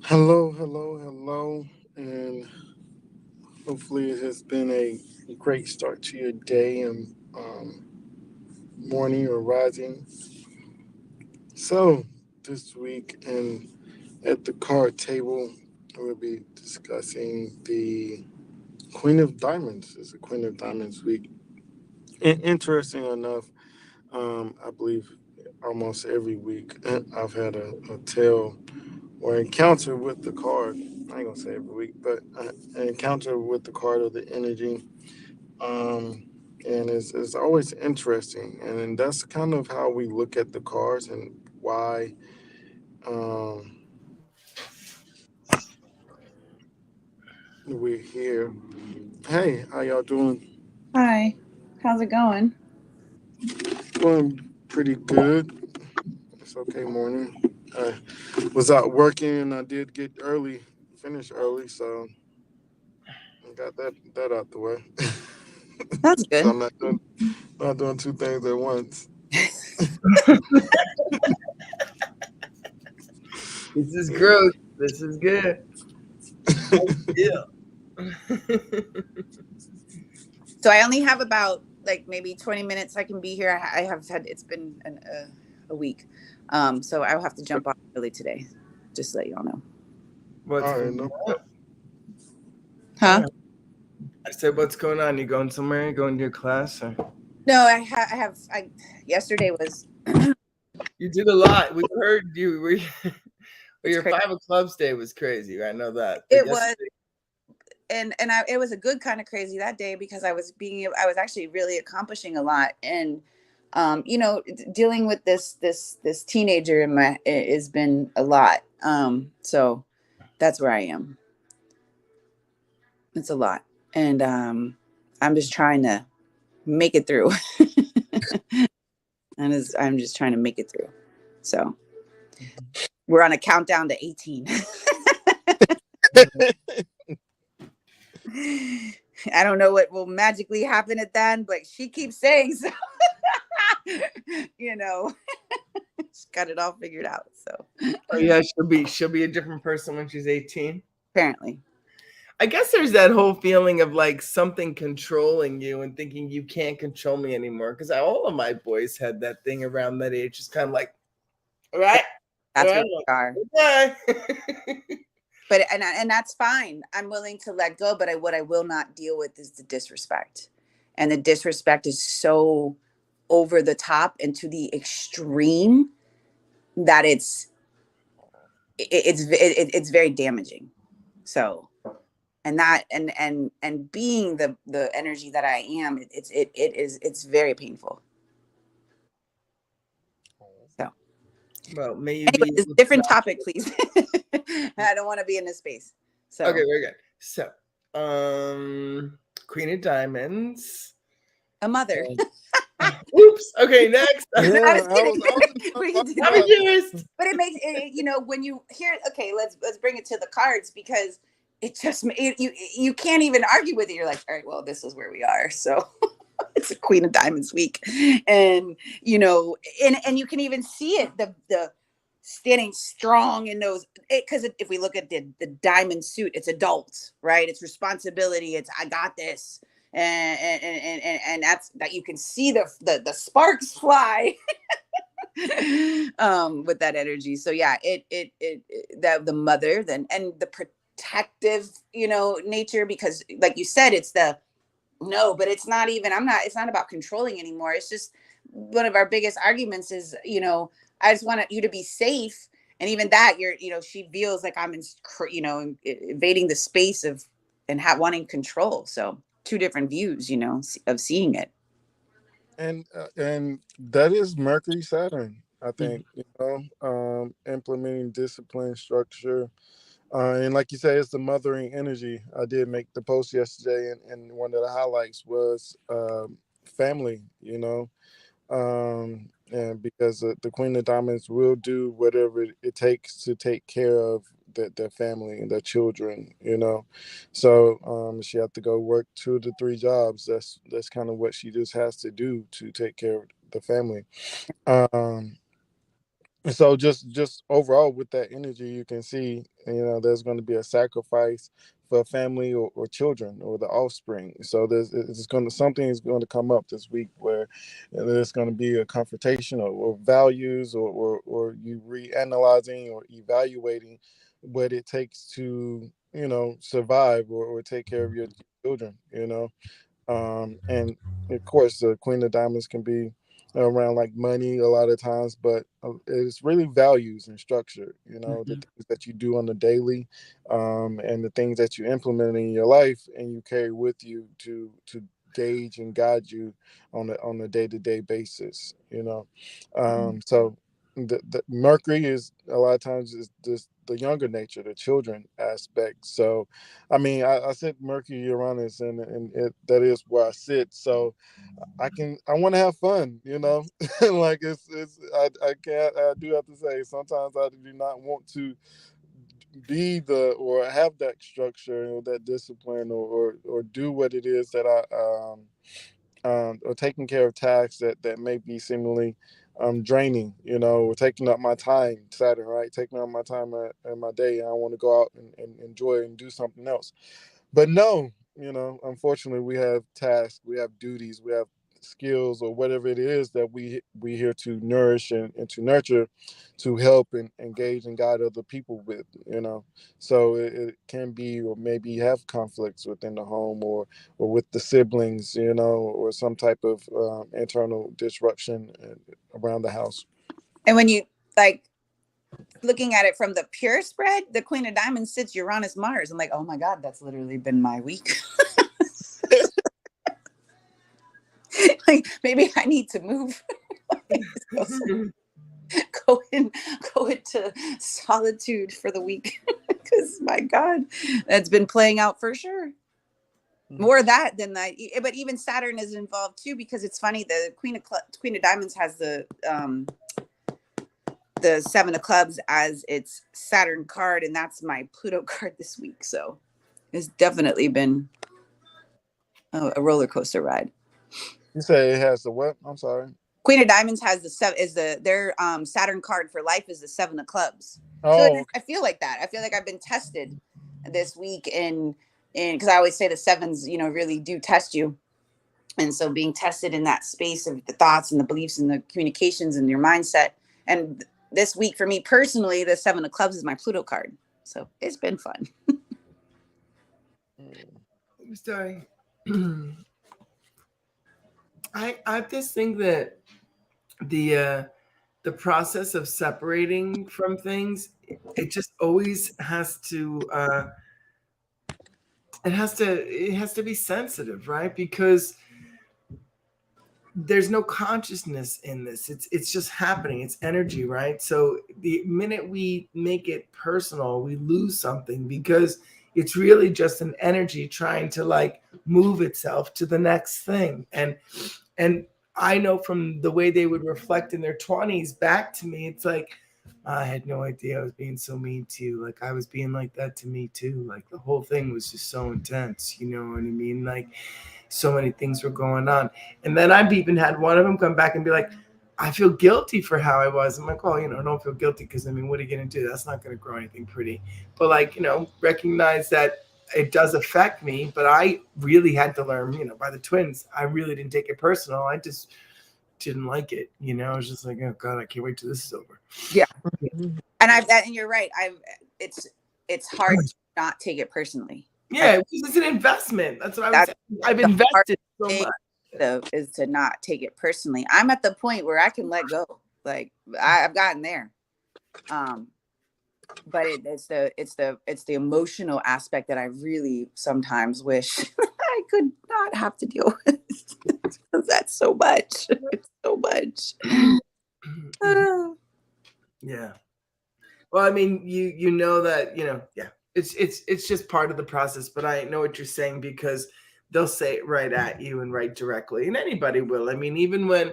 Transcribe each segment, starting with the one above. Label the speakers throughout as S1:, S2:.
S1: Hello, hello, hello, and hopefully it has been a great start to your day and morning or rising. So, this week and at the card table, we'll be discussing the Queen of Diamonds. It's a Queen of Diamonds week. Interesting enough, I believe almost every week I've had a tale or encounter with the card. I ain't gonna say every week, but an encounter with the card or the energy. Um, and it's always interesting. And then that's kind of how we look at the cards and why um, we're here. Hey, how y'all doing?
S2: Hi, how's it going?
S1: Doing pretty good. It's okay morning. I was out working and I did get early, finish early, so I got that out the way.
S2: That's
S1: So
S2: good.
S1: I'm not doing two things at once.
S3: This is growth. This is good. Yeah.
S2: So I only have about like maybe 20 minutes I can be here. I have had it's been a week. So I'll have to jump off early today. Just to let you all know.
S3: What's
S1: All right,
S3: going
S1: no
S3: on?
S1: problem.
S2: Huh?
S3: I said, what's going on? You going somewhere? You going to your class? Or?
S2: No, I yesterday was
S3: You did a lot. We heard you.
S2: it's
S3: Your
S2: crazy.
S3: 5 of clubs day was crazy. I know that. But
S2: It was
S3: yesterday,
S2: it was a good kind of crazy that day because I was actually really accomplishing a lot and dealing with this teenager in my has been a lot. So that's where I am. It's a lot. And I'm just trying to make it through. I'm just trying to make it through. So we're on a countdown to 18. I don't know what will magically happen at then, but she keeps saying so. you know, she's got it all figured out. So
S3: oh yeah, she'll be a different person when she's 18.
S2: apparently,
S3: I guess there's that whole feeling of like something controlling you and thinking you can't control me anymore. Because all of my boys had that thing around that age. It's kind of like, all right, all
S2: that's
S3: right,
S2: where we are.
S3: okay.
S2: But and that's fine. I'm willing to let go. But what I will not deal with is the disrespect, and the disrespect is so over the top and to the extreme that it's very damaging. So and that and being the energy that I am, it's very painful. So
S3: Well, may you be
S2: anyways,
S3: able to.
S2: different topic, please. I don't want to be in this space.
S3: Okay,
S2: So
S3: very good. So, Queen of Diamonds.
S2: a mother.
S3: Oops. Okay, next.
S1: Yeah,
S2: No, I was
S1: I
S2: kidding.
S1: was just
S2: We
S1: about
S2: can do
S1: to
S3: I'm
S2: that.
S3: a
S1: ask.
S3: jurist.
S2: But it makes it, when you hear, okay, let's bring it to the cards because it just you can't even argue with it. You're like, all right, well, this is where we are. So it's a Queen of Diamonds week, and and you can even see it the standing strong in those because if we look at the diamond suit, it's adult, right? It's responsibility. It's I got this. And that's that you can see the sparks fly with that energy. So yeah, it that the mother then and the protective, nature because like you said, it's the no, but it's not even it's not about controlling anymore. It's just one of our biggest arguments is, I just want you to be safe. And even that she feels like I'm invading the space of and wanting control. So two different views, of seeing it.
S1: And that is Mercury Saturn. I
S3: Mhm.
S1: think implementing discipline, structure, and like you say, it's the mothering energy. I did make the post yesterday, and one of the highlights was family. And because the Queen of Diamonds will do whatever it takes to take care of their family and their children. So she had to go work 2 to 3 jobs. That's kind of what she just has to do to take care of the family. Um, So just overall with that energy, you can see, there's going to be a sacrifice for family or children or the offspring. So something is going to come up this week where there's going to be a confrontation or values or you reanalyzing or evaluating what it takes to survive or take care of your children. And of course the Queen of Diamonds can be around like money a lot of times, but it's really values and structure, the things that you do on the daily, and the things that you implement in your life and you carry with you to gauge and guide you on a day-to-day basis. So the Mercury is a lot of times is this the younger nature, the children aspect. So I mean, I sit Mercury Uranus, and that is where I sit. So I want to have fun, like I can't. I do have to say sometimes I do not want to be or have that structure or that discipline or do what it is that or taking care of tasks that may be seemingly draining, or taking up my time, Saturn, right? Taking up my time in my day. I want to go out and enjoy and do something else. But no, unfortunately, we have tasks, we have duties, we have skills or whatever it is that we here to nourish and to nurture, to help and engage and guide other people with. So it can be or maybe have conflicts within the home or with the siblings, or some type of internal disruption around the house.
S2: And when you like looking at it from the pure spread, the Queen of Diamonds sits Uranus Mars. I'm like, oh my God, that's literally been my week. Like maybe I need to move. go into solitude for the week, because my God, that's been playing out for sure. More of that than that. But even Saturn is involved too, because it's funny. The Queen of Diamonds has the Seven of Clubs as its Saturn card, and that's my Pluto card this week. So it's definitely been a roller coaster ride.
S1: You say it has the what? I'm sorry.
S2: Queen of Diamonds has their Saturn card for life is the Seven of Clubs.
S1: Oh,
S2: I feel like that. I feel like I've been tested this week in because I always say the sevens, really do test you. And so being tested in that space of the thoughts and the beliefs and the communications and your mindset. And this week for me personally, the Seven of Clubs is my Pluto card. So it's been fun.
S3: Sorry. I just think that the process of separating from things, it just always has to it has to be sensitive, right? Because there's no consciousness in this. It's just happening. It's energy, right? So the minute we make it personal, we lose something, because it's really just an energy trying to like move itself to the next thing. And I know from the way they would reflect in their 20s back to me, it's like, I had no idea I was being so mean to you. Like I was being like that to me too. Like the whole thing was just so intense. You know what I mean? Like so many things were going on. And then I've even had one of them come back and be like, I feel guilty for how I was. I'm like, oh, don't feel guilty, because I mean, what are you going to do? That's not going to grow anything pretty. But like, recognize that it does affect me, but I really had to learn, by the twins, I really didn't take it personal. I just didn't like it. I was just like, oh God, I can't wait till this is over.
S2: Yeah. And and you're right. It's hard to not take it personally.
S3: Yeah, it's an investment. That's what I was saying. I've invested so much.
S2: Is to not take it personally. I'm at the point where I can let go. Like I've gotten there. But it's the emotional aspect that I really sometimes wish I could not have to deal with. Because that's so much. It's so much.
S3: Yeah. Well, I mean, you know that, yeah, it's just part of the process, but I know what you're saying, because they'll say it right at you and right directly, and anybody will. I mean, even when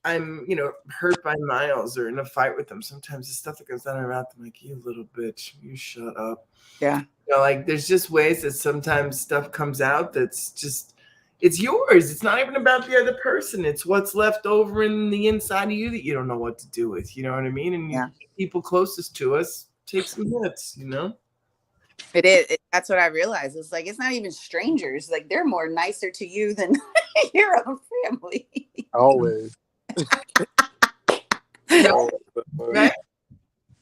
S3: I'm, hurt by Miles or in a fight with them, sometimes the stuff that comes out of my mouth, I'm like, you little bitch, you shut up.
S2: Yeah.
S3: Like there's just ways that sometimes stuff comes out that's just, It's yours. It's not even about the other person. It's what's left over in the inside of you that you don't know what to do with. You know what I mean? And
S2: Yeah.
S3: people closest to us take some hits, you know?
S2: It is. That's what I realized. It's like, it's not even strangers. Like, they're more nicer to you than your own family.
S1: Always.
S3: No,
S1: Always.
S3: right?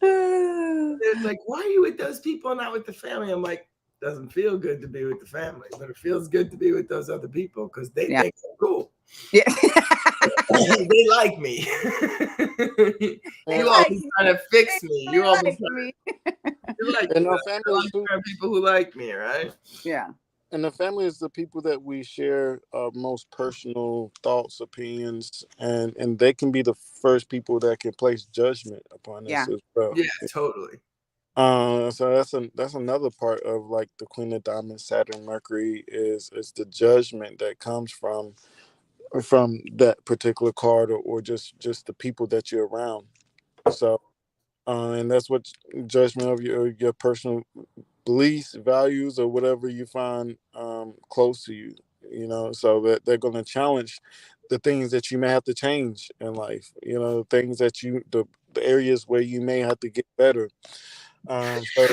S3: It's like, why are you with those people and not with the family? I'm like, doesn't feel good to be with the family, but it feels good to be with those other people because they think I'm cool.
S2: Yeah.
S3: They like me. You all been trying to fix me. You all been trying to like
S1: And
S3: me.
S1: our
S3: I
S1: families
S3: like
S1: too.
S3: people who like me, right?
S2: Yeah.
S1: And the family is the people that we share our most personal thoughts, opinions, and they can be the first people that can place judgment upon us
S2: Yeah.
S1: as well.
S3: Yeah, totally.
S1: So that's another part of like the Queen of Diamonds, Saturn, Mercury is the judgment that comes from that particular card, or just the people that you're around. So and that's what judgment of your personal beliefs, values, or whatever you find close to you. You know, so that they're going to challenge the things that you may have to change in life. You know, things that the areas where you may have to get better. So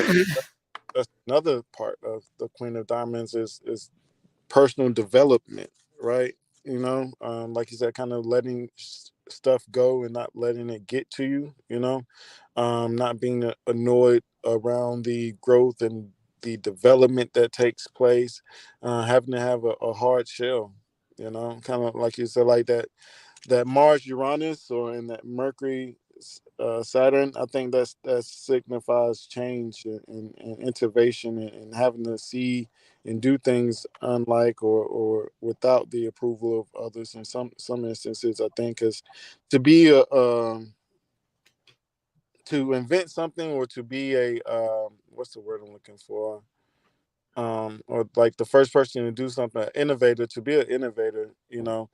S1: that's another part of the Queen of Diamonds is personal development, right? You know, like you said, kind of letting stuff go and not letting it get to you. You know, not being annoyed around the growth and the development that takes place. Having to have a hard shell. You know, kind of like you said, like that Mars Uranus or in that Mercury Saturn. I think that signifies change and innovation and having to see and do things unlike or without the approval of others in some instances. I think is to be to invent something or to be a what's the word I'm looking for, or like the first person to do something, an innovator, to be an innovator, you know,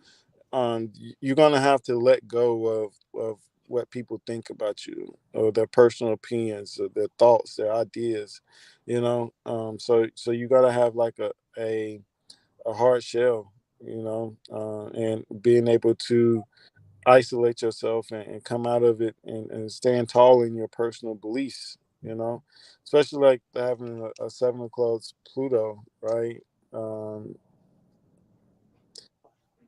S1: you're gonna have to let go of what people think about you or their personal opinions or their thoughts, their ideas, you know. So you gotta have like a hard shell, you know, and being able to isolate yourself and come out of it and stand tall in your personal beliefs, you know, especially like having a 7 of clubs Pluto, right? Um,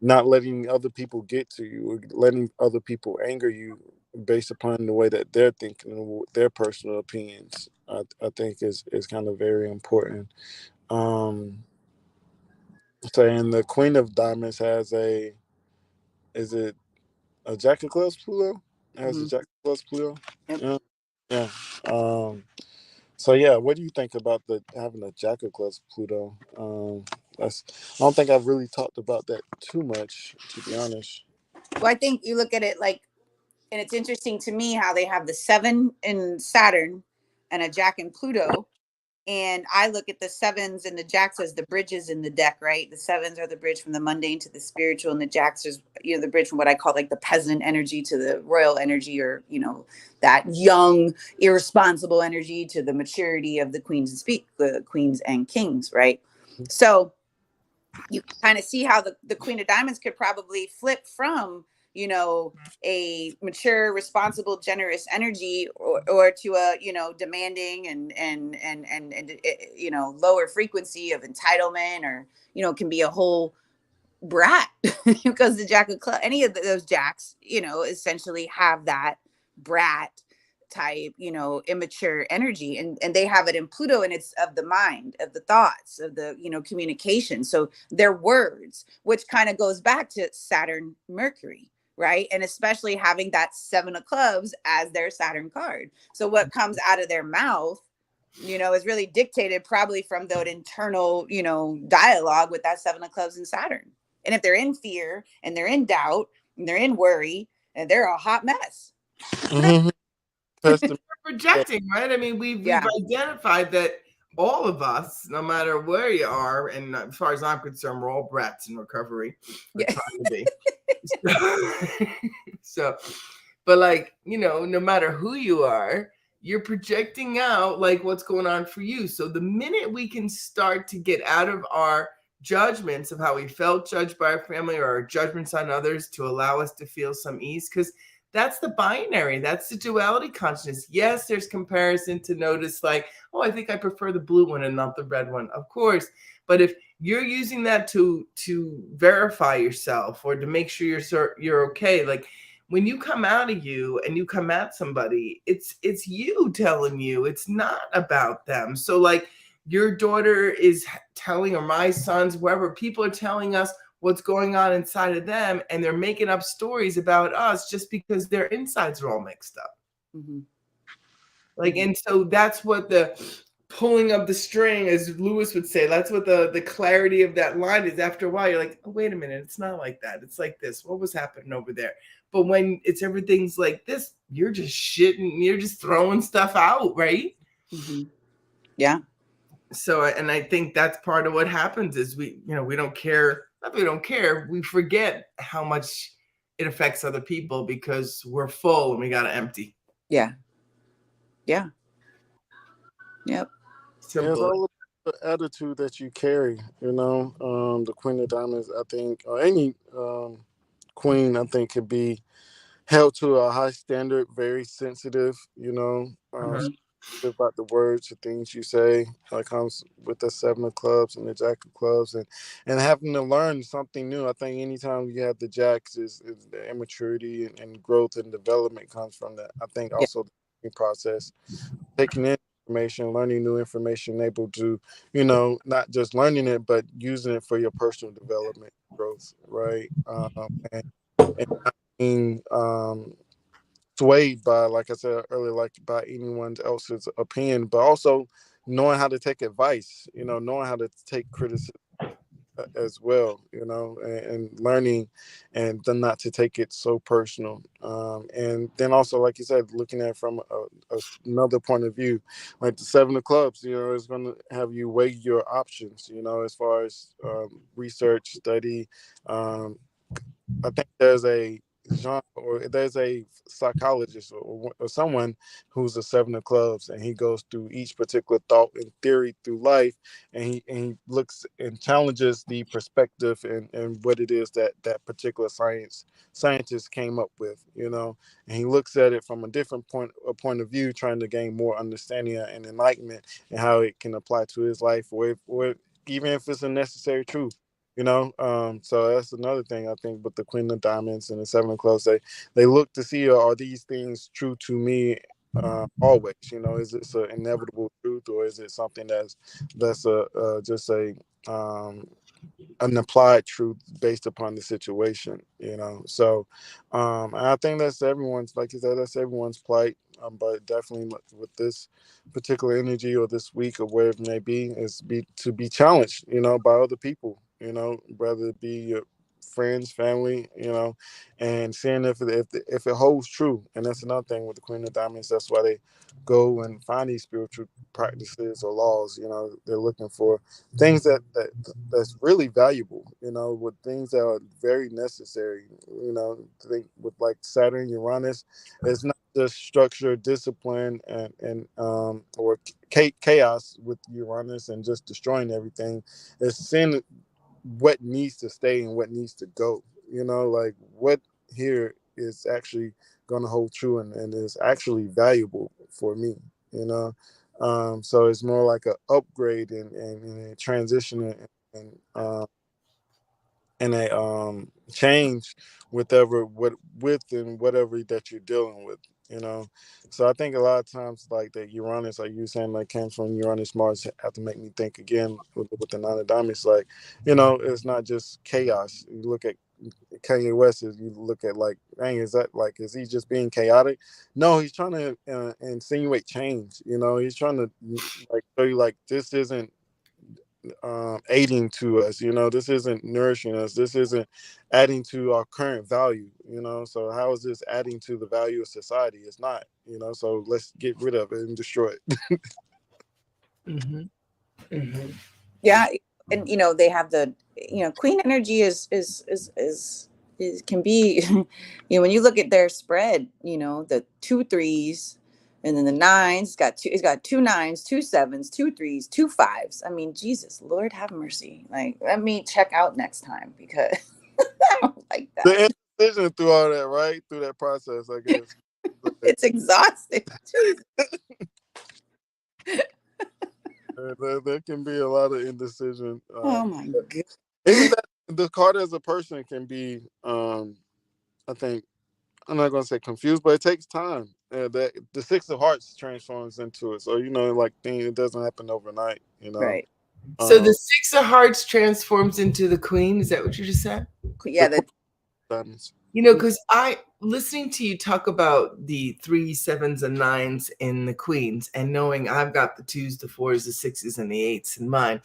S1: Not letting other people get to you or letting other people anger you based upon the way that they're thinking and their personal opinions. I think is kind of very important. Um, Saying the Queen of Diamonds has is it a Jack of Clubs Pluto? It has a
S2: Mm-hmm.
S1: Jack of Clubs Pluto?
S2: Yep.
S1: Yeah. Yeah. So yeah, what do you think about the having a Jack of Clubs Pluto? That's I don't think I've really talked about that too much, to be honest.
S2: Well, I think you look at it like, and it's interesting to me how they have the 7 in Saturn and a Jack in Pluto. And I look at the 7s and the Jacks as the bridges in the deck, right? The 7s are the bridge from the mundane to the spiritual, and the Jacks is, the bridge from what I call like the peasant energy to the royal energy, or that young, irresponsible energy to the maturity of the the queens and kings, right? So you kind of see how the Queen of Diamonds could probably flip from, a mature, responsible, generous energy, or to a, demanding and lower frequency of entitlement, or, can be a whole brat because the Jack of Clubs, any of those Jacks, essentially have that brat type, immature energy, and they have it in Pluto, and it's of the mind, of the thoughts, of the, communication. So their words, which kind of goes back to Saturn, Mercury, right? And especially having that 7 of clubs as their Saturn card. So what comes out of their mouth, is really dictated probably from that internal, dialogue with that 7 of clubs in Saturn. And if they're in fear and they're in doubt and they're in worry, and they're a hot mess.
S1: Mm-hmm.
S3: Projecting, right? I mean, we've identified that all of us, no matter where you are, and as far as I'm concerned, we're all brats in recovery. We're trying to be. So, but like, no matter who you are, you're projecting out like what's going on for you. So the minute we can start to get out of our judgments of how we felt judged by our family or our judgments on others to allow us to feel some ease. Because that's the binary. That's the duality consciousness. Yes, there's comparison to notice like, oh, I think I prefer the blue one and not the red one. Of course. But if you're using that to verify yourself or to make sure you're okay, like when you come out of you and you come at somebody, it's you telling you, it's not about them. So like your daughter is telling, or my sons, whoever, people are telling us what's going on inside of them, and they're making up stories about us just because their insides are all mixed up.
S2: Mm-hmm.
S3: Like, and so that's what the pulling of the string, as Lewis would say, that's what the clarity of that line is. After a while, you're like, oh, wait a minute, it's not like that. It's like this. What was happening over there? But when it's everything's like this, you're just shitting, you're just throwing stuff out, right?
S2: Mm-hmm. Yeah.
S3: So, and I think that's part of what happens is we don't care. Not that we don't care. We forget how much it affects other people because we're full and we got to empty.
S2: Yeah. Yeah. Yep.
S3: Simple.
S1: It's all about the attitude that you carry, the Queen of Diamonds, I think, or any queen, I think, could be held to a high standard, very sensitive, about the words, the things you say. That comes with the 7 of clubs and the Jack of clubs, and having to learn something new. I think anytime you have the Jacks is the immaturity and growth and development comes from that. I think also the process, taking in information, learning new information, able to, not just learning it, but using it for your personal development growth, right? And not being swayed by, like I said earlier, like by anyone else's opinion, but also knowing how to take advice, knowing how to take criticism as well, and learning and then not to take it so personal. And then also, like you said, looking at it from another point of view, like the 7 of clubs, is going to have you weigh your options, as far as research, study. I think there's a genre, or there's a psychologist or someone who's a 7 of clubs, and he goes through each particular thought and theory through life, and he looks and challenges the perspective and what it is that particular scientist came up with, and he looks at it from a different point of view, trying to gain more understanding and enlightenment and how it can apply to his life, or even if it's a necessary truth. So that's another thing I think with the Queen of Diamonds and the 7 of clubs. They look to see, are these things true to me always? Is this an inevitable truth, or is it something that's just an applied truth based upon the situation? So and I think that's everyone's, like you said, that's everyone's plight. But definitely with this particular energy or this week or whatever it may be, is to be challenged, by other people, whether it be your friends, family, and seeing if it holds true. And that's another thing with the Queen of Diamonds. That's why they go and find these spiritual practices or laws. They're looking for things that's really valuable. With things that are very necessary. Think with like Saturn, Uranus, it's not just structure, discipline, and or chaos with Uranus and just destroying everything. It's seeing what needs to stay and what needs to go. Like what here is actually going to hold true and is actually valuable for me. So it's more like a upgrade and a transition and a change with whatever that you're dealing with. So I think a lot of times, like that Uranus, like you were saying, like came from Uranus, Mars, have to make me think again with the 9 of diamonds. Like, it's not just chaos. You look at Kanye West, you look at like, dang, is he just being chaotic? No, he's trying to insinuate change. He's trying to like show you like this isn't aiding to us. This isn't nourishing us. This isn't adding to our current value. So how is this adding to the value of society? It's not. So let's get rid of it and destroy it.
S3: Mm-hmm. Mm-hmm.
S2: Yeah, and they have the Queen energy is can be when you look at their spread, the 2 3s, And then the nines it's got 2 9s, 2 7s, 2 3s, 2 5s. I mean, Jesus, Lord have mercy. Like, let me check out next time because I don't like that.
S1: The indecision through all that, right? Through that process, I guess.
S2: It's exhausting.
S1: There can be a lot of indecision.
S2: Oh my God.
S1: Even that the card as a person can be, I think, I'm not going to say confused, but it takes time. That the 6 of Hearts transforms into it. So, like, it doesn't happen overnight,
S2: Right.
S3: So the 6 of Hearts transforms into the Queen. Is that what you just said?
S2: Yeah.
S1: Diamonds.
S3: Because listening to you talk about the 3, 7s, and 9s in the Queens, and knowing I've got the 2s, the 4s, the 6s, and the 8s in mine.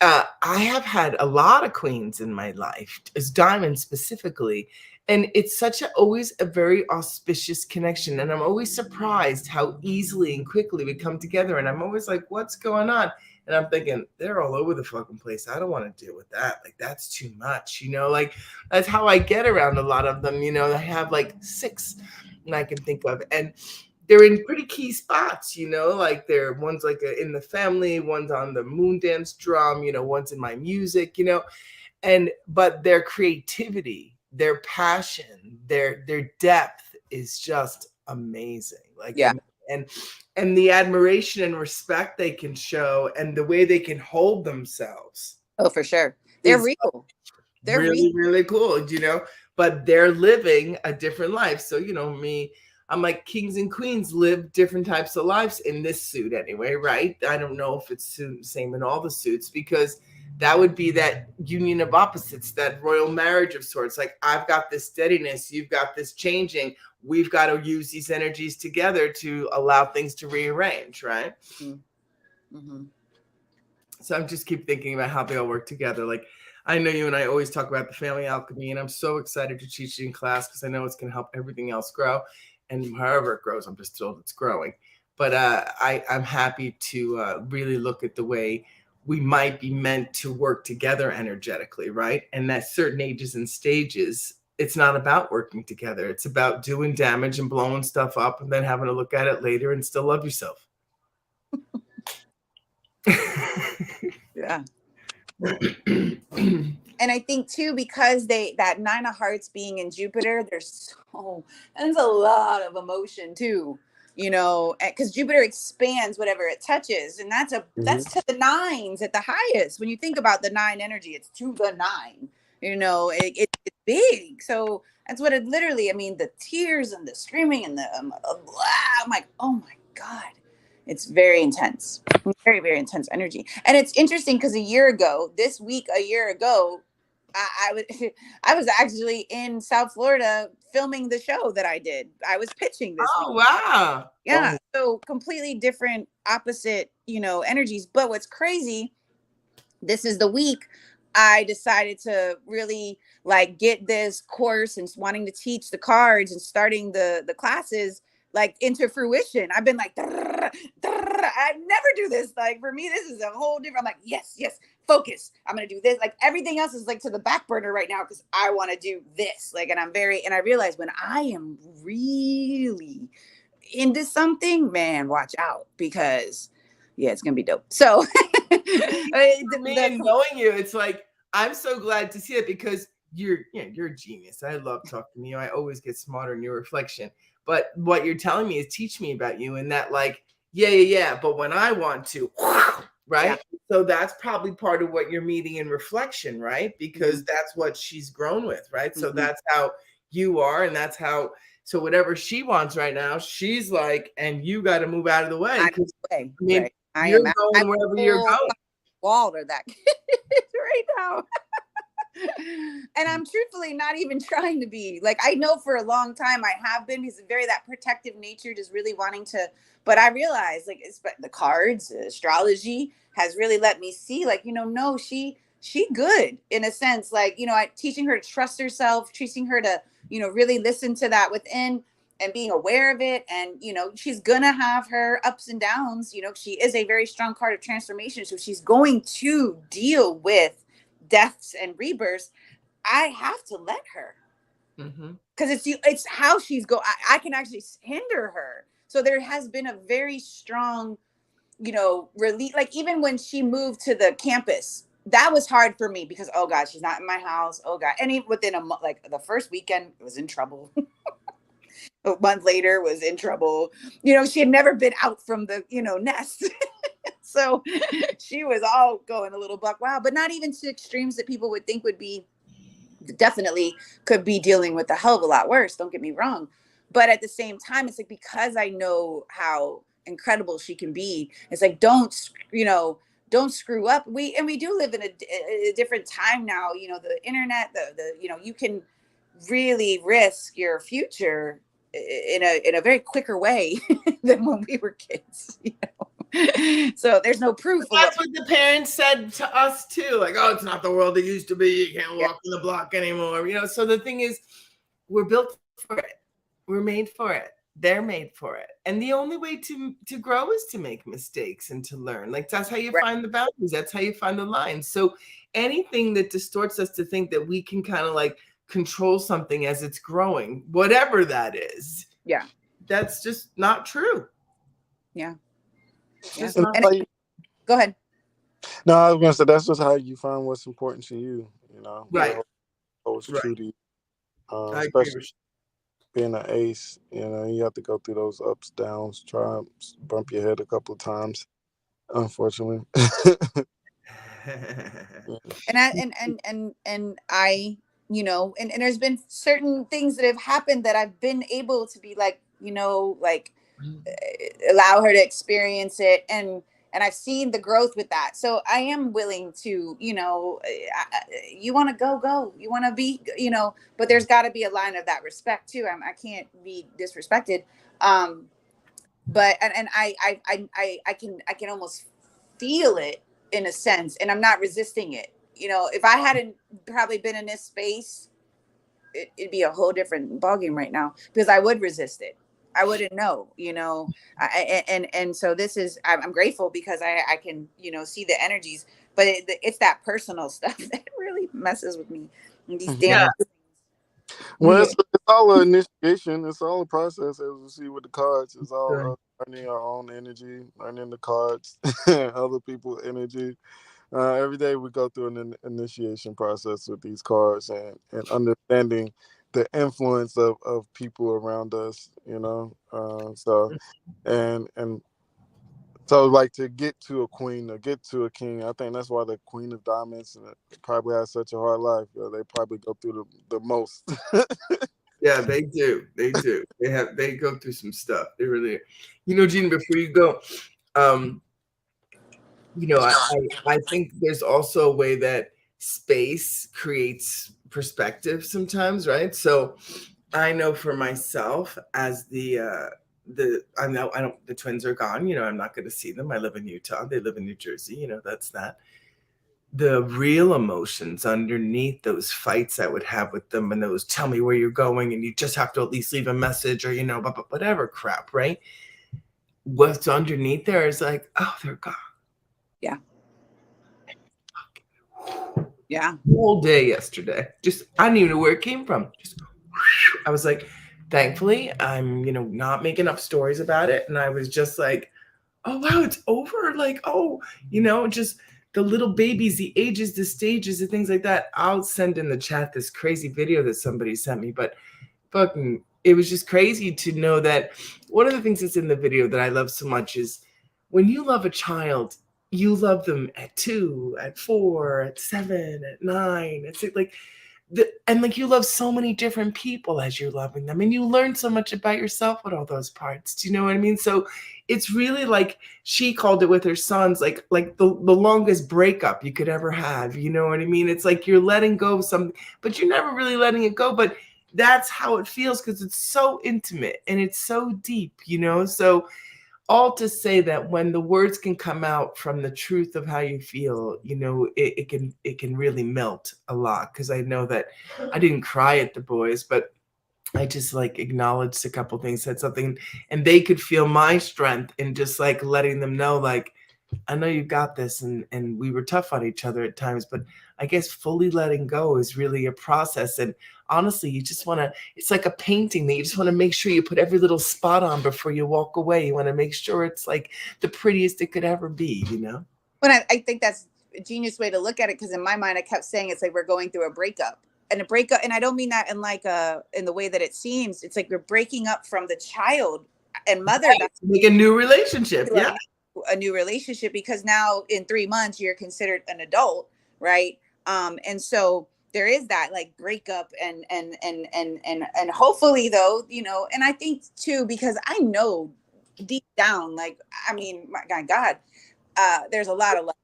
S3: I have had a lot of Queens in my life, as diamonds specifically. And it's always a very auspicious connection. And I'm always surprised how easily and quickly we come together. And I'm always like, what's going on? And I'm thinking, they're all over the fucking place. I don't want to deal with that. Like, that's too much, like, that's how I get around a lot of them. I have like 6 and I can think of. And they're in pretty key spots, like one's like in the family, one's on the moon dance drum, one's in my music, but their creativity, their passion, their depth is just amazing. Like,
S2: yeah.
S3: And the admiration and respect they can show and the way they can hold themselves.
S2: Oh, for sure. They're real.
S3: They're really, really cool, but they're living a different life. So, me, I'm like, kings and queens live different types of lives in this suit anyway, right? I don't know if it's the same in all the suits, because that would be that union of opposites, that royal marriage of sorts. Like, I've got this steadiness, you've got this changing. We've got to use these energies together to allow things to rearrange, right?
S2: Mm-hmm.
S3: So I just keep thinking about how they all work together. Like, I know you and I always talk about the family alchemy, and I'm so excited to teach it in class because I know it's going to help everything else grow. And however it grows, I'm just thrilled it's growing. But I'm happy to really look at the way we might be meant to work together energetically, right? And at certain ages and stages, it's not about working together. It's about doing damage and blowing stuff up and then having to look at it later and still love yourself.
S2: Yeah. And I think too, because that 9 of Hearts being in Jupiter, there's a lot of emotion too, because Jupiter expands whatever it touches, and that's to the 9s at the highest. When you think about the 9 energy, it's to the 9. It's big. So that's what it literally. I mean, the tears and the screaming and the I'm like, oh my God. It's very intense, very, very intense energy. And it's interesting because a year ago, I was actually in South Florida filming the show that I did. I was pitching this week.
S3: Wow.
S2: Yeah. So completely different, opposite, energies. But what's crazy, this is the week I decided to really get this course and wanting to teach the cards and starting the classes into fruition. I've been like, I never do this. Like, for me, this is a whole different. I'm like, yes, focus. I'm gonna do this. Like, everything else is to the back burner right now because I want to do this. And I realize when I am really into something, man, watch out, because it's gonna be dope. So
S3: knowing you, it's like, I'm so glad to see it because you're a genius. I love talking to you. I always get smarter in your reflection. But what you're telling me is teach me about you, and that but when I want to, right? Yeah. So that's probably part of what you're meeting in reflection, right? Because that's what she's grown with, right? So that's how you are, and that's how. So whatever she wants right now, she's like, and you got to move out of the way.
S2: Right.
S3: You're going wherever you're going.
S2: Walter, that right now. And I'm truthfully not even trying to be I know for a long time I have been, because it's very that protective nature, just really wanting to. But I realize it's the cards, astrology has really let me see no, she good in a sense, teaching her to trust herself, teaching her to really listen to that within and being aware of it. And she's gonna have her ups and downs. She is a very strong card of transformation, so she's going to deal with deaths and rebirths. I have to let her, because it's how she's I can actually hinder her. So there has been a very strong, you know, release. Like even when she moved to the campus, that was hard for me because, oh God, she's not in my house. Oh God. And even within a month, like the first weekend was in trouble. A month later was in trouble. You know, she had never been out from the, you know, nest. So she was all going a little buck wild, but not even to extremes that people would think would be, definitely could be dealing with a hell of a lot worse. Don't get me wrong. But at the same time, it's like, because I know how incredible she can be, it's like, don't, you know, don't screw up. We do live in a different time now. You know, the internet, the you know, you can really risk your future in a very quicker way than when we were kids, you know. So there's no proof of
S3: That's what the parents said to us too. Like, oh, it's not the world it used to be. You can't walk in the block anymore. You know, so the thing is, we're built for it. We're made for it. They're made for it. And the only way to grow is to make mistakes and to learn. Like, that's how you find the boundaries. That's how you find the lines. So anything that distorts us to think that we can kind of like control something as it's growing, whatever that is, that's just not true.
S2: Just not and go ahead.
S1: No, I was gonna say that's just how you find what's important to you. You know,
S3: right?
S1: What's true to you, especially being an ace. You know, you have to go through those ups, downs, triumphs, bump your head a couple of times, unfortunately.
S2: And I, you know, and there's been certain things that have happened that I've been able to be like, you know, like allow her to experience it, and I've seen the growth with that. So I am willing to, you know, you want to go, you want to be, you know, but there's got to be a line of that respect too. I can't be disrespected. But and I can almost feel it in a sense, and I'm not resisting it. You know, if I hadn't probably been in this space, it'd be a whole different ballgame right now, because I would resist it. I wouldn't know, you know, and so this is, I'm grateful because I can, you know, see the energies, but it's that personal stuff that really messes with me. These damn
S1: well, it's all an initiation. It's all a process, as we see with the cards. It's all learning our own energy, learning the cards, other people's energy. Every day we go through an initiation process with these cards, and understanding the influence of people around us, you know. So like to get to a queen or get to a king, I think that's why the Queen of Diamonds probably has such a hard life. They probably go through the most.
S3: Yeah, they do. They do. They go through some stuff. They really, you know, Gina, before you go, you know, I think there's also a way that space creates perspective sometimes, right? So I know for myself, as the twins are gone, you know, I'm not going to see them. I live in Utah. They live in New Jersey. You know, that's that. The real emotions underneath those fights I would have with them, and those tell me where you're going and you just have to at least leave a message, or, you know, whatever crap, right? What's underneath there is like, oh, they're gone.
S2: Yeah.
S3: Whole day yesterday. Just, I didn't even know where it came from. Just, I was like, thankfully, I'm, you know, not making up stories about it. And I was just like, oh, wow, it's over. Like, oh, you know, just the little babies, the ages, the stages, and things like that. I'll send in the chat this crazy video that somebody sent me, but fucking, it was just crazy to know that one of the things that's in the video that I love so much is when you love a child, you love them at 2, at 4, at 7, at 9. It's like and like you love so many different people as you're loving them, and you learn so much about yourself with all those parts. Do you know what I mean? So it's really like she called it with her sons, like the longest breakup you could ever have. You know what I mean? It's like you're letting go of something, but you're never really letting it go. But that's how it feels because it's so intimate and it's so deep, you know? So all to say that when the words can come out from the truth of how you feel, you know, it can really melt a lot. Because I know that I didn't cry at the boys, but I just like acknowledged a couple things, said something, and they could feel my strength in just like letting them know, like, I know you got this. And we were tough on each other at times, but I guess fully letting go is really a process. And honestly, you just want to, it's like a painting that you just want to make sure you put every little spot on before you walk away. You want to make sure it's like the prettiest it could ever be, you know?
S2: But I think that's a genius way to look at it, because in my mind I kept saying it's like we're going through a breakup. And a breakup, and I don't mean that in like in the way that it seems. It's like we're breaking up from the child and mother.
S3: Right. Make a new relationship. Yeah.
S2: A new relationship, because now in 3 months you're considered an adult, right? And so there is that like breakup and hopefully though, you know, and I think too, because I know deep down, like, I mean, my God, there's a lot of love.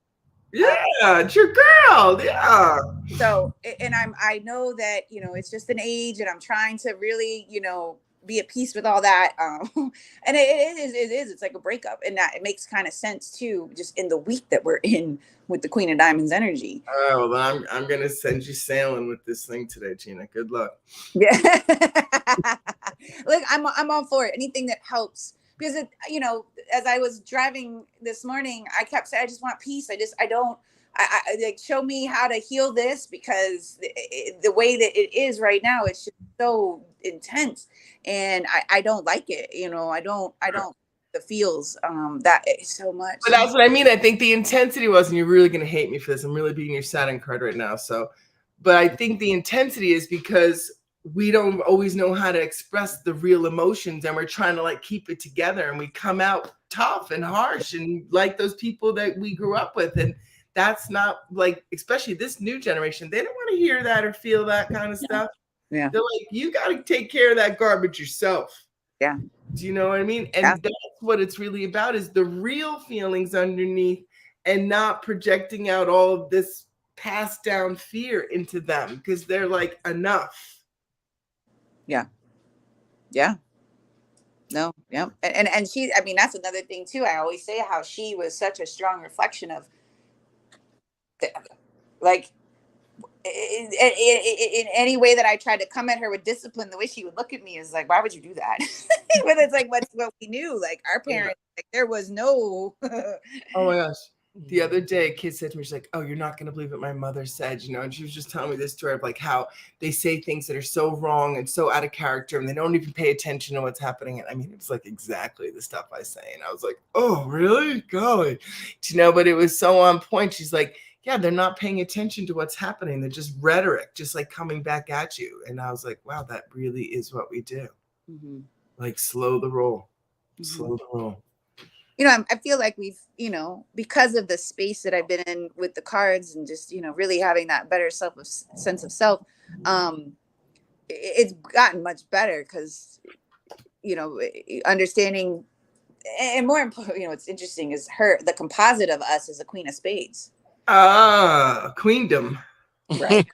S3: Yeah, it's your girl. Yeah.
S2: So, and I know that, you know, it's just an age, and I'm trying to really, you know, be at peace with all that. And it is, it's like a breakup, and that it makes kind of sense too, just in the week that we're in with the Queen of Diamonds energy.
S3: Oh, well, I'm going to send you sailing with this thing today, Gina. Good luck.
S2: Yeah. Look, I'm all for it. Anything that helps, because it, you know, as I was driving this morning, I kept saying, I just want peace. I like, show me how to heal this, because the way that it is right now, it's just so intense, and I don't like it. You know, I don't the feels that so much.
S3: But that's what I mean. I think the intensity was, and you're really going to hate me for this, I'm really being your Saturn card right now. So, but I think the intensity is because we don't always know how to express the real emotions, and we're trying to like keep it together, and we come out tough and harsh and like those people that we grew up with. And that's not like, especially this new generation, they don't want to hear that or feel that kind of stuff.
S2: Yeah.
S3: They're like, you got to take care of that garbage yourself.
S2: Yeah.
S3: Do you know what I mean? And
S2: Yeah.
S3: that's what it's really about, is the real feelings underneath, and not projecting out all of this passed down fear into them, because they're like, enough.
S2: Yeah. Yeah. No. Yeah. And she, I mean, that's another thing too. I always say how she was such a strong reflection of like, in any way that I tried to come at her with discipline, the way she would look at me is like, why would you do that? But it's like, what we knew, like our parents, like, there was no.
S3: Oh my gosh. The other day, a kid said to me, she's like, oh, you're not going to believe what my mother said, you know, and she was just telling me this story of like how they say things that are so wrong and so out of character, and they don't even pay attention to what's happening. And I mean, it's like exactly the stuff I say. And I was like, oh, really? Golly. You know, but it was so on point. She's like, yeah, they're not paying attention to what's happening. They're just rhetoric, just like coming back at you. And I was like, wow, that really is what we do.
S2: Mm-hmm.
S3: Like slow the roll,
S2: Mm-hmm.
S3: slow the roll.
S2: You know, I feel like we've, you know, because of the space that I've been in with the cards, and just, you know, really having that better sense of self, it's gotten much better, because, you know, understanding, and more important, you know, what's interesting is the composite of us is a Queen of Spades.
S3: Queendom.
S2: Right.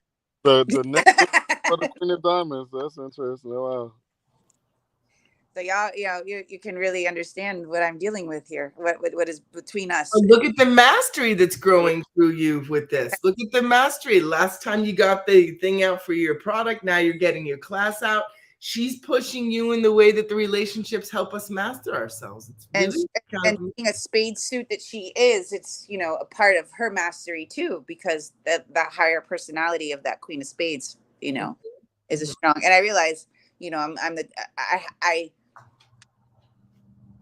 S1: the next for the Queen of Diamonds. That's interesting. Wow.
S2: So y'all, you know, you can really understand what I'm dealing with here. What is between us?
S3: Oh, look at the mastery that's growing through you with this. Look at the mastery. Last time you got the thing out for your product, now you're getting your class out. She's pushing you in the way that the relationships help us master ourselves. It's really
S2: and being a spade suit that she is, it's, you know, a part of her mastery too, because that higher personality of that Queen of Spades, you know, is a strong. And I realize, you know,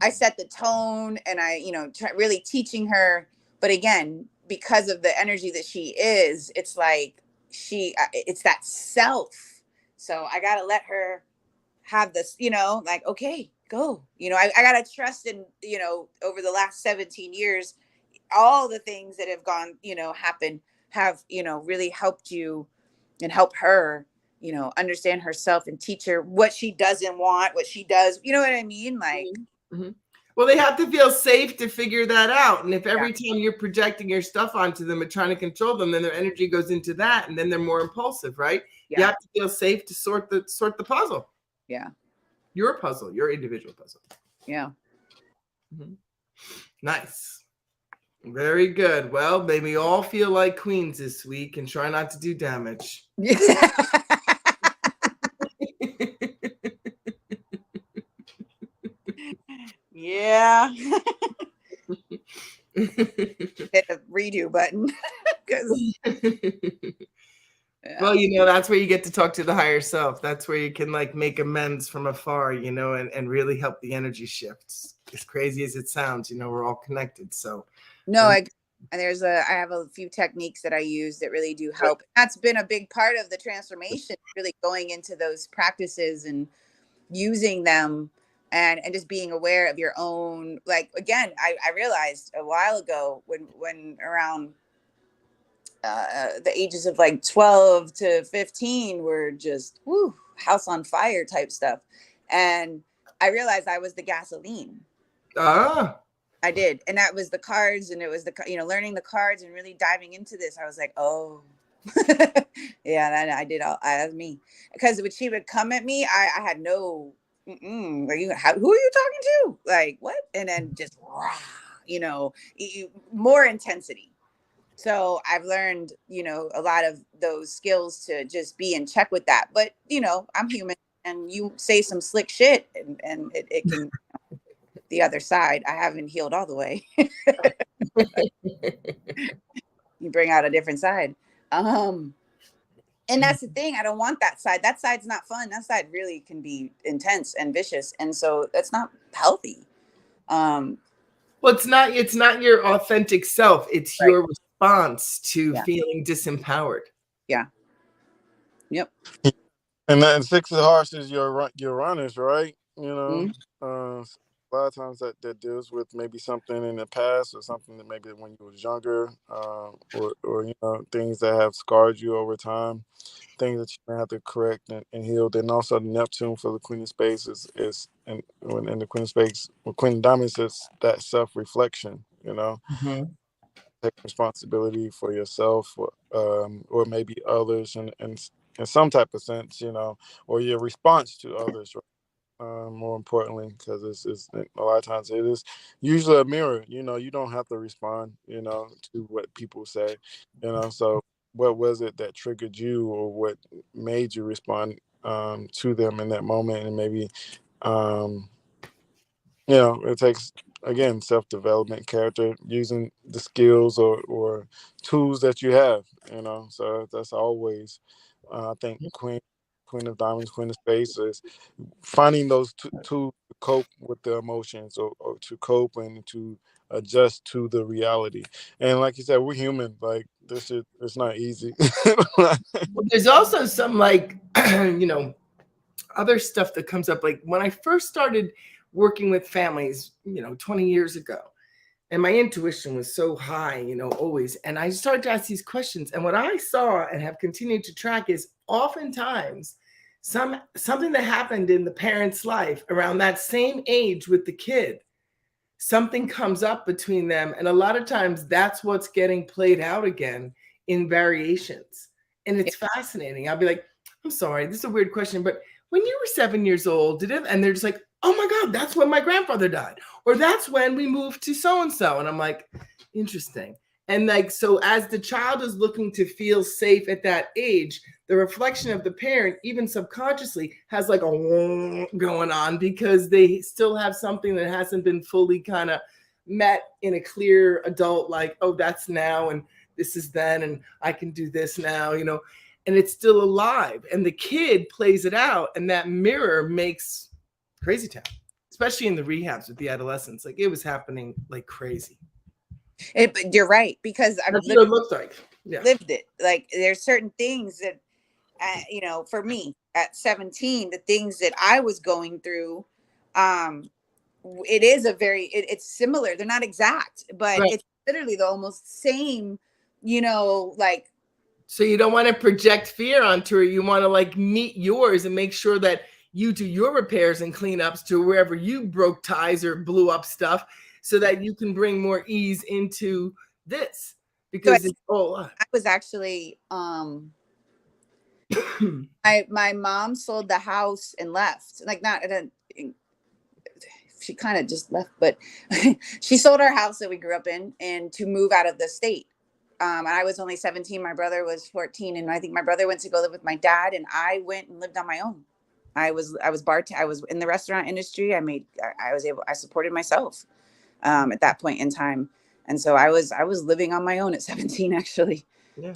S2: I set the tone, and I, you know, really teaching her. But again, because of the energy that she is, it's like it's that self. So I got to let her have this, you know, like, okay, go, you know, I got to trust in, you know, over the last 17 years, all the things that have gone, you know, have, you know, really helped you and help her, you know, understand herself, and teach her what she doesn't want, what she does, you know what I mean? Like,
S3: mm-hmm. Well, they have to feel safe to figure that out. And if every time you're projecting your stuff onto them and trying to control them, then their energy goes into that, and then they're more impulsive, right? Yeah. You have to feel safe to sort the puzzle.
S2: Yeah.
S3: Your puzzle, your individual puzzle.
S2: Yeah.
S3: Mm-hmm. Nice. Very good. Well, may we all feel like queens this week and try not to do damage.
S2: Yeah. Hit a redo button.
S3: Well, that's where you get to talk to the higher self. That's where you can like make amends from afar, and really help the energy shifts. As crazy as it sounds, we're all connected. So
S2: no, I have a few techniques that I use that really do help. That's been a big part of the transformation, really going into those practices and using them and just being aware of your own, like, again, I realized a while ago when around the ages of like 12 to 15 were just house on fire type stuff. And I realized I was the gasoline. I did. And that was the cards, and it was learning the cards and really diving into this. I was like, oh, yeah, that I did all. That was me. Because when she would come at me, I had no, who are you talking to? Like, what? And then just, more intensity. So I've learned, a lot of those skills to just be in check with that. But, I'm human, and you say some slick shit and it can, the other side. I haven't healed all the way. You bring out a different side. And that's the thing. I don't want that side. That side's not fun. That side really can be intense and vicious. And so that's not healthy.
S3: Well, it's not your authentic self. It's right. Your response to feeling disempowered.
S2: Yeah. Yep.
S1: And 6 of Hearts is your runners, right? A lot of times that deals with maybe something in the past, or something that maybe when you was younger, or things that have scarred you over time, things that you have to correct and heal. Then also the Neptune for the Queen of Spades is in the Queen of Spades, or Queen of Diamonds, is that self-reflection.
S3: Mm-hmm.
S1: Take responsibility for yourself, or maybe others, in some type of sense, or your response to others. Right? More importantly, because it's a lot of times it is usually a mirror. You don't have to respond, to what people say. So what was it that triggered you, or what made you respond to them in that moment? And maybe it takes, again, self-development, character, using the skills or tools that you have. So that's always, I think, Queen of Diamonds, Queen of Spades is finding those tools to cope with the emotions, or to cope and to adjust to the reality. And like you said, we're human. Like, this shit, it's not easy.
S3: Well, there's also some other stuff that comes up. Like when I first started working with families, 20 years ago, and my intuition was so high, always. And I started to ask these questions. And what I saw and have continued to track is oftentimes something that happened in the parent's life around that same age with the kid, something comes up between them. And a lot of times that's what's getting played out again in variations. And it's fascinating. I'll be like, I'm sorry, this is a weird question, but when you were 7 years old, and they're just like, oh my God, that's when my grandfather died. Or that's when we moved to so-and-so. And I'm like, interesting. And like, so as the child is looking to feel safe at that age, the reflection of the parent, even subconsciously, has like a going on, because they still have something that hasn't been fully kind of met in a clear adult, like, oh, that's now, and this is then, and I can do this now, and it's still alive. And the kid plays it out, and that mirror makes crazy town, especially in the rehabs with the adolescents. Like, it was happening like crazy.
S2: You're right, because I've lived it. Like, there's certain things that, for me at 17, the things that I was going through, it is it's similar. They're not exact, but It's literally the almost same, like.
S3: So you don't want to project fear onto it. You want to like meet yours and make sure that you do your repairs and cleanups to wherever you broke ties or blew up stuff, so that you can bring more ease into this, because it's all. I
S2: was actually, my mom sold the house and left. Like, she kind of just left, but she sold our house that we grew up in, and to move out of the state. I was only 17. My brother was 14. And I think my brother went to go live with my dad, and I went and lived on my own. I was I was in the restaurant industry. I supported myself, at that point in time. And so I was living on my own at 17, actually.
S3: Yeah.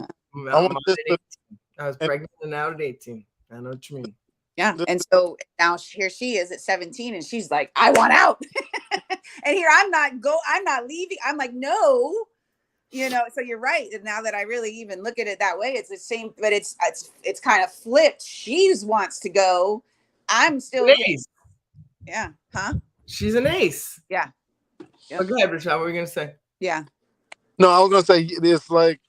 S3: I was pregnant and out at 18. I know what you mean.
S2: Yeah. And so now here she is at 17 and she's like, I want out. And here I'm not leaving. I'm like, no, so you're right. And now that I really even look at it that way, it's the same, but it's kind of flipped. She wants to go. I'm still here. Yeah. Huh?
S3: She's an ace.
S2: Yeah.
S3: Yep. Go ahead, Rashad. What were you going to say?
S2: Yeah.
S1: No, I was going to say, it's like,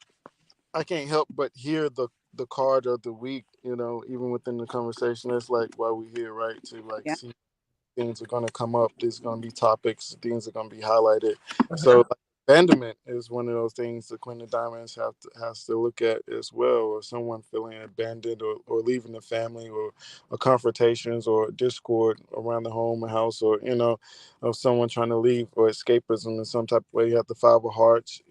S1: I can't help but hear the card of the week, even within the conversation. That's like why we're here, right? To like see things are going to come up. There's going to be topics, things are going to be highlighted. So like, abandonment is one of those things the Queen of Diamonds has to look at as well, or someone feeling abandoned, or leaving the family, or confrontations or discord around the home or house, or of someone trying to leave, or escapism in some type of way. You have the Five of Hearts,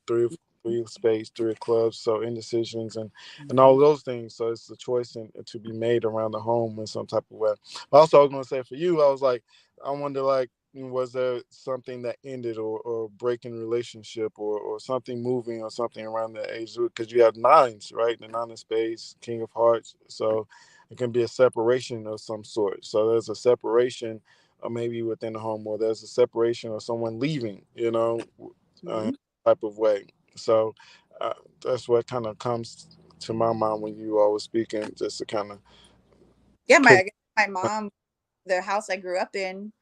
S1: three of spades, three of clubs, so indecisions and all those things. So it's a choice to be made around the home in some type of way. Also, I was going to say for you, I was like, I wonder, like, was there something that ended, or breaking relationship, or something moving, or something around that age? Because you have nines, right? The nine of spades, King of Hearts. So it can be a separation of some sort. So there's a separation, or maybe within the home, or there's a separation or someone leaving, type of way. So that's what kind of comes to my mind when you all were speaking, just to kind of.
S2: Yeah, my mom, the house I grew up in,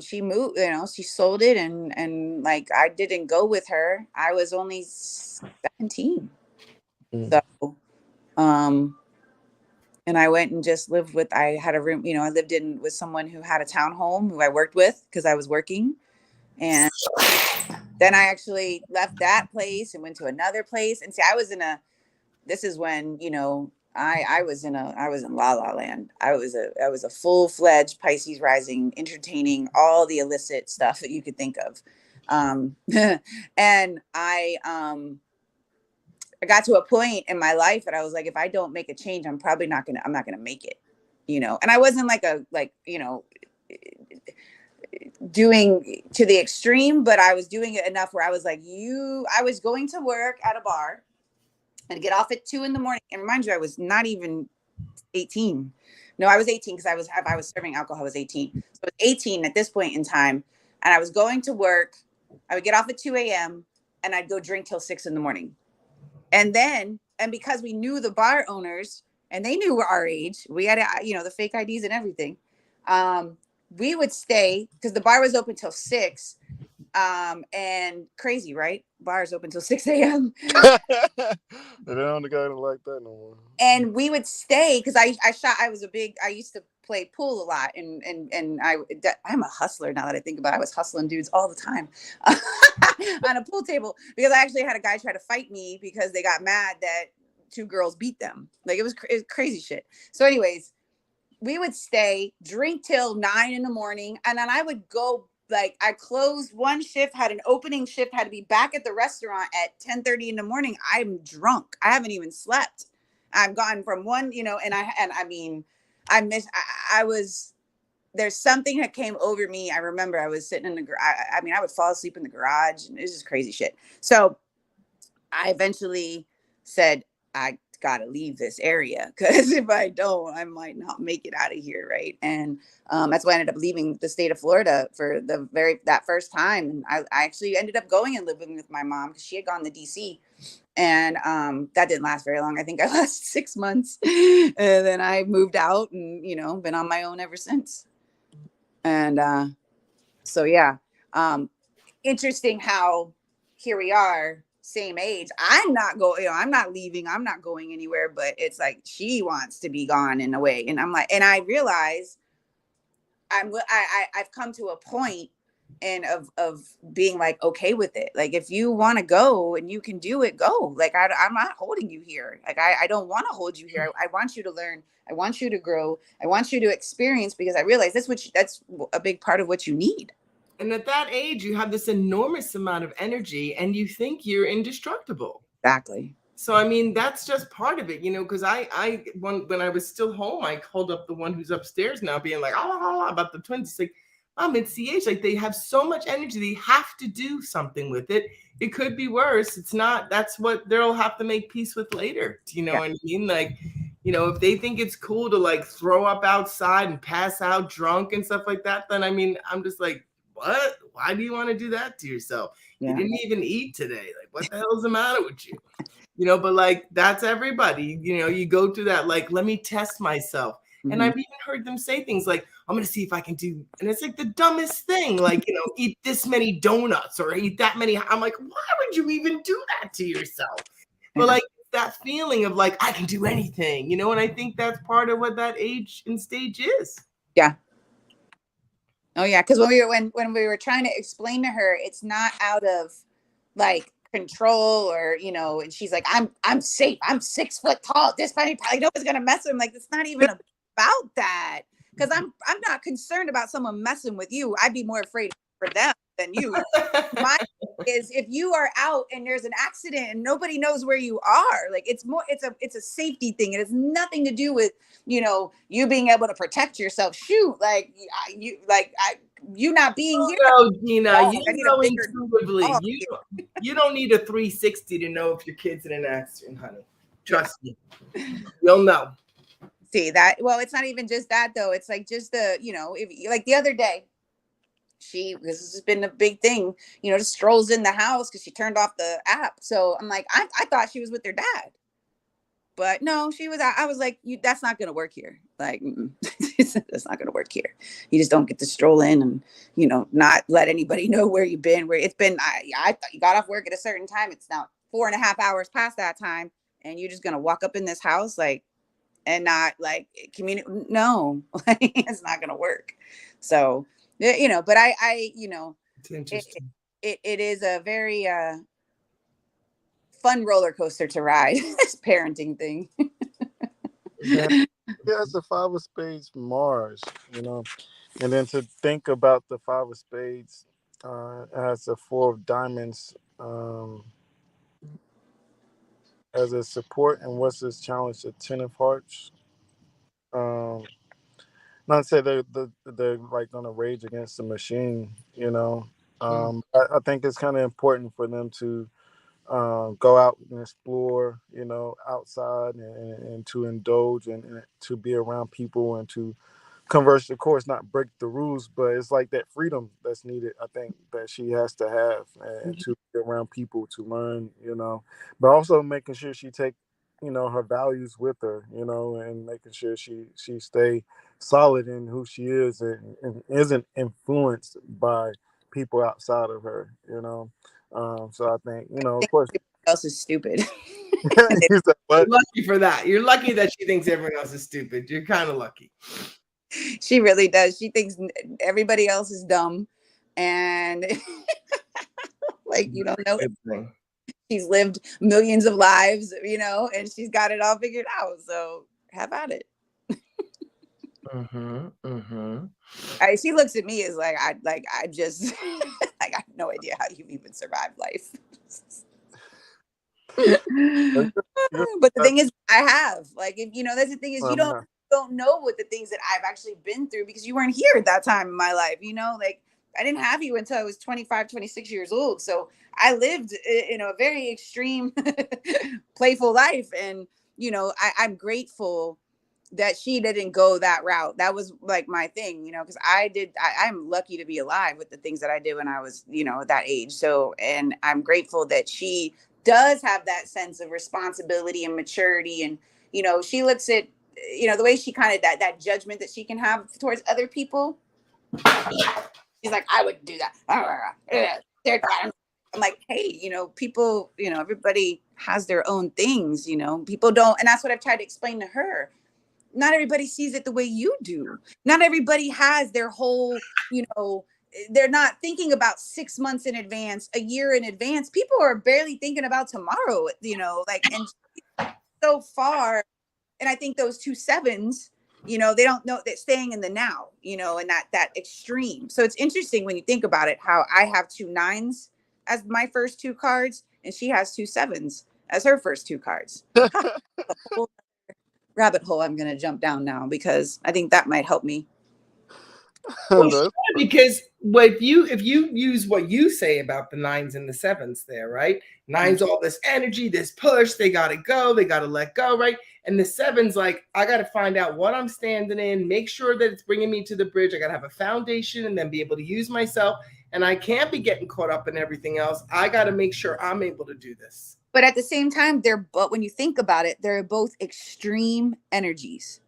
S2: she moved, she sold it, and like I didn't go with her. I was only 17. So and I went and just lived with, I had a room, I lived in with someone who had a townhome who I worked with because I was working. And then I actually left that place and went to another place. And see, this is when, I was in La La Land. I was a full-fledged Pisces rising, entertaining all the illicit stuff that you could think of. And I got to a point in my life that I was like, if I don't make a change, I'm not gonna make it, and I wasn't doing to the extreme, but I was doing it enough where I was like, I was going to work at a bar and get off at 2 a.m. And remind you, I was not even 18. No, I was 18 because I was serving alcohol. I was 18. So I was 18 at this point in time. And I was going to work. I would get off at 2 a.m. and I'd go drink till 6 a.m. And because we knew the bar owners and they knew our age, we had, the fake IDs and everything. We would stay because the bar was open till 6. And crazy, right? Bars open till 6 a.m.
S1: They don't got it like that no more.
S2: And we would stay because I used to play pool a lot, and I'm a hustler now that I think about it. I was hustling dudes all the time on a pool table because I actually had a guy try to fight me because they got mad that 2 girls beat them. Like it was crazy shit. So anyways, we would stay, drink till 9 a.m. and then I would go. Like I closed one shift, had an opening shift, had to be back at the restaurant at 10:30 in the morning. I'm drunk. I haven't even slept. I've gone from one, there's something that came over me. I remember I was sitting in the garage. I would fall asleep in the garage and it was just crazy shit. So I eventually said, I gotta leave this area because if I don't, I might not make it out of here, right? And that's why I ended up leaving the state of Florida for that first time. And I actually ended up going and living with my mom because she had gone to DC, and that didn't last very long. I think I lasted 6 months, and then I moved out and been on my own ever since. And so yeah, interesting how here we are, same age. I'm not going, I'm not leaving, I'm not going anywhere, but it's like she wants to be gone in a way. And I'm like, and I realize I've come to a point of being like okay with it. Like if you want to go and you can do it, go. Like I'm not holding you here. Like I don't want to hold you here. I want you to learn. I want you to grow. I want you to experience, because I realize that's a big part of what you need.
S3: And at that age, you have this enormous amount of energy and you think you're indestructible.
S2: Exactly.
S3: So, I mean, that's just part of it, because when I was still home, I called up the one who's upstairs now being like, about the twins. Like, it's the age. Like, they have so much energy. They have to do something with it. It could be worse. It's not. That's what they'll have to make peace with later. Do you know what I mean? Like, you know, if they think it's cool to like throw up outside and pass out drunk and stuff like that, then I mean, I'm just like, what? Why do you want to do that to yourself? You didn't even eat today. Like, what the hell is the matter with you? You know, but like, that's everybody. You know, you go through that, like, let me test myself. And I've even heard them say things like, I'm going to see if I can do, and it's like the dumbest thing, like, you know, eat this many donuts or eat that many. I'm like, why would you even do that to yourself? But like, that feeling of like, I can do anything, you know, and I think that's part of what that age and stage is.
S2: Yeah. Oh yeah, because when we were trying to explain to her, it's not out of like control or, you know, and she's like, I'm safe, I'm 6 foot tall, this many pounds, nobody's gonna mess with him. Like, it's not even about that, because I'm not concerned about someone messing with you. I'd be more afraid for them than you. My is, if you are out and there's an accident and nobody knows where you are, like, it's a safety thing. It has nothing to do with, you know, you being able to protect yourself. Shoot, like, you not being here.
S3: No, Gina, you know intuitively. You don't need a 360 to know if your kid's in an accident, honey. Trust me. You'll know.
S2: See that? Well, it's not even just that though. It's like just the, you know, if like the other day, this has been a big thing, you know, just strolls in the house because she turned off the app. So I'm like, I thought she was with her dad, but no, she was. I was like, that's not gonna work here. Like, that's not gonna work here. You just don't get to stroll in and, you know, not let anybody know where you've been. Where it's been. I thought you got off work at a certain time. It's now 4.5 hours past that time, and you're just gonna walk up in this house like, and not like communicate. No, it's not gonna work. So, you know, but I you know,
S3: it's interesting.
S2: It is a very fun roller coaster to ride. This parenting thing.
S1: Yeah, it's the 5 of spades Mars, you know, and then to think about the 5 of spades as the 4 of diamonds as a support, and what's this challenge, the 10 of hearts. Not to say they're like gonna rage against the machine, you know. I think it's kind of important for them to go out and explore, you know, outside, and to indulge, and to be around people, and to converse, of course, not break the rules, but it's like that freedom that's needed, I think, that she has to have, and to be around people to learn, you know, but also making sure she take, you know, her values with her, you know, and making sure she stay solid in who she is, and isn't influenced by people outside of her, you know. So I think, you know, of course,
S2: everyone else is stupid.
S1: you said what?
S3: You're lucky for that. You're lucky that she thinks everyone else is stupid. You're kind of lucky.
S2: She really does. She thinks everybody else is dumb, and like, you don't know. She's lived millions of lives, you know, and she's got it all figured out. So have at it. She looks at me as like, I just like, I have no idea how you even survived life. But the thing is, I have, like, if you know, that's the thing is, you don't know what the things that I've actually been through because you weren't here at that time in my life, you know, like, I didn't have you until I was 25, 26 years old. So I lived in a very extreme, playful life. And, you know, I'm grateful that she didn't go that route. That was like my thing, you know, because I'm lucky to be alive with the things that I did when I was, you know, that age. So, and I'm grateful that she does have that sense of responsibility and maturity. And, you know, she looks at, you know, the way she kind of, that judgment that she can have towards other people. She's like, I wouldn't do that. I'm like, hey, you know, people, you know, everybody has their own things, you know, people don't. And that's what I've tried to explain to her. Not everybody sees it the way you do. Not everybody has their whole, you know, they're not thinking about 6 months in advance, a year in advance. People are barely thinking about tomorrow, you know, like, and so far. And I think those 2 sevens, you know, they don't know that staying in the now, you know, and that extreme. So it's interesting when you think about it, how I have 2 9s as my first 2 cards, and she has 2 sevens as her first 2 cards. Rabbit hole I'm going to jump down now, because I think that might help me.
S3: Well, sure, because if you use what you say about the 9s and the 7s there, right? 9s all this energy, this push, they gotta go, they gotta let go, right? And the 7's like, I gotta find out what I'm standing in, make sure that it's bringing me to the bridge. I gotta have a foundation and then be able to use myself. And I can't be getting caught up in everything else. I gotta make sure I'm able to do this.
S2: But at the same time, but when you think about it, they're both extreme energies.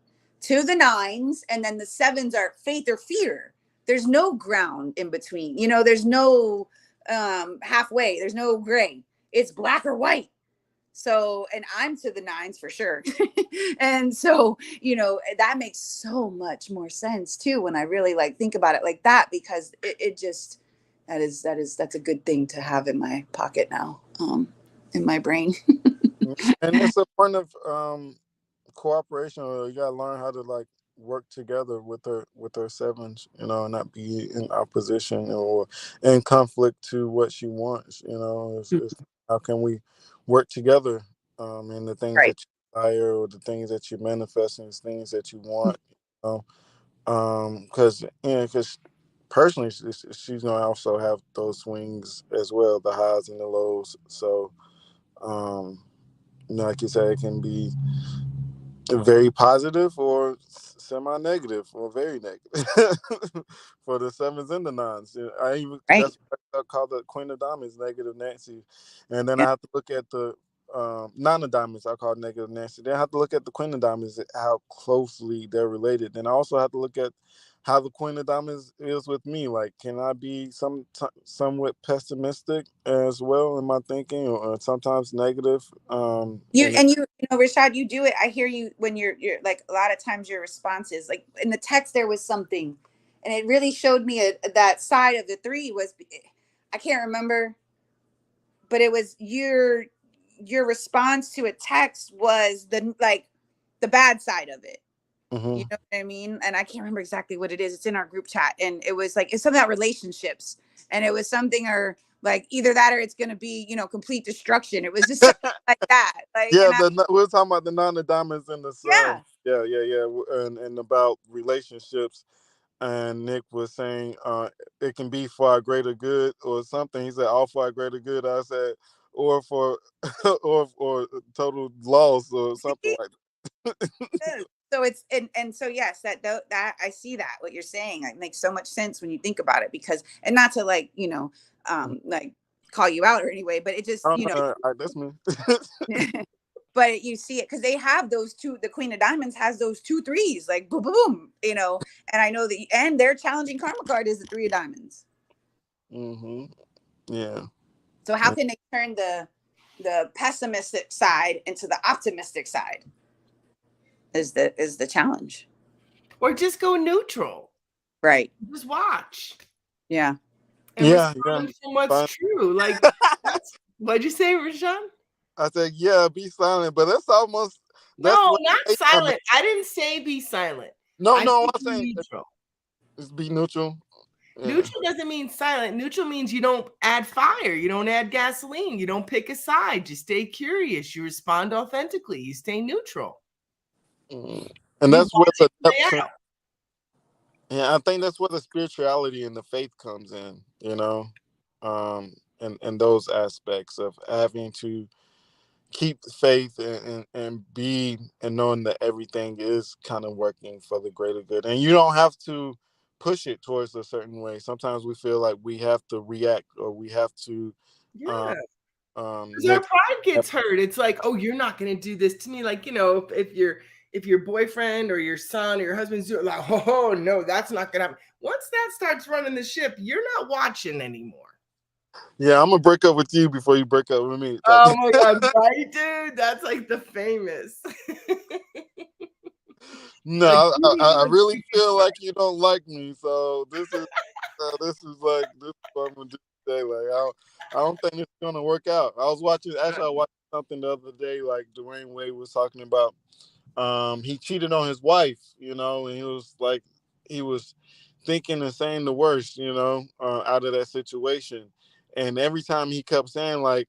S2: To the 9s, and then the 7s are faith or fear. There's no ground in between. There's no halfway. There's no gray. It's black or white. So, and I'm to the 9s for sure. And so, that makes so much more sense too when I really think about it like that, because it just that's a good thing to have in my pocket now, in my brain.
S1: And it's a point of cooperation. You gotta learn how to work together with their 7s, and not be in opposition or in conflict to what she wants. It's how can we work together in the things
S2: Right.
S1: that you desire, or the things that you manifest, and the things that you want. Because personally, she's gonna also have those swings as well, the highs and the lows. So like you said, it can be very positive or semi-negative or very negative for the 7s and the 9s.
S2: Right.
S1: That's what I call the Queen of Diamonds negative Nancy, and then
S2: Yeah.
S1: I have to look at the Nine of Diamonds. I call it negative Nancy. Then I have to look at the Queen of Diamonds, how closely they're related. Then I also have to look at how the Queen of Diamonds is with me. Like, can I be somewhat pessimistic as well in my thinking, or sometimes negative?
S2: Rashad, you do it. I hear you when you're like, a lot of times your response is like, in the text there was something, and it really showed me that side of the 3 was, I can't remember, but it was your response to a text was the bad side of it.
S1: Mm-hmm.
S2: You know what I mean? And I can't remember exactly what it is. It's in our group chat. And it was it's something about relationships. And it was something, or either that or it's going to be, complete destruction. It was just something like that.
S1: Yeah, we're talking about the Nine of Diamonds and the Sun.
S2: Yeah.
S1: Yeah. And about relationships. And Nick was saying it can be for our greater good or something. He said, all for our greater good. I said, or for or total loss or something like that.
S2: So it's, and so yes, that I see that what you're saying, it makes so much sense when you think about it, because, and not to call you out or anyway, but it just,
S1: No, that's me.
S2: but you see it because they have those two. The Queen of Diamonds has those 2 3s, like boom, boom, boom, and I know that, and their challenging karma card is the 3 of Diamonds.
S1: Mm-hmm. Yeah.
S2: So how can they turn the pessimistic side into the optimistic side is the challenge.
S3: Or just go neutral.
S2: Right.
S3: Just watch.
S2: Yeah.
S3: And respond from what's true. Like, what'd you say, Rashawn?
S1: I said, yeah, be silent, but that's almost
S3: no, not silent. I didn't say be silent.
S1: No, I'm
S3: saying neutral.
S1: Just be neutral.
S3: Yeah. Neutral doesn't mean silent. Neutral means you don't add fire, you don't add gasoline, you don't pick a side. You stay curious, you respond authentically, you stay neutral.
S1: And that's where the depth. Yeah, I think that's where the spirituality and the faith comes in, and those aspects of having to keep the faith and be, and knowing that everything is kind of working for the greater good. And you don't have to push it towards a certain way. Sometimes we feel like we have to react, or we have to
S3: because our pride gets hurt. It's like, oh, you're not going to do this to me. Like, if your boyfriend or your son or your husband's doing, like, oh no, that's not gonna happen. Once that starts running the ship, you're not watching anymore.
S1: Yeah, I'm gonna break up with you before you break up with me.
S3: Oh my god, right, dude? That's like the famous.
S1: No, I really feel like you don't like me, so this is what I'm gonna do today. Like, I don't think it's gonna work out. I watched something the other day, like Dwayne Wade was talking about. He cheated on his wife, and he was thinking and saying the worst, out of that situation. And every time he kept saying, like,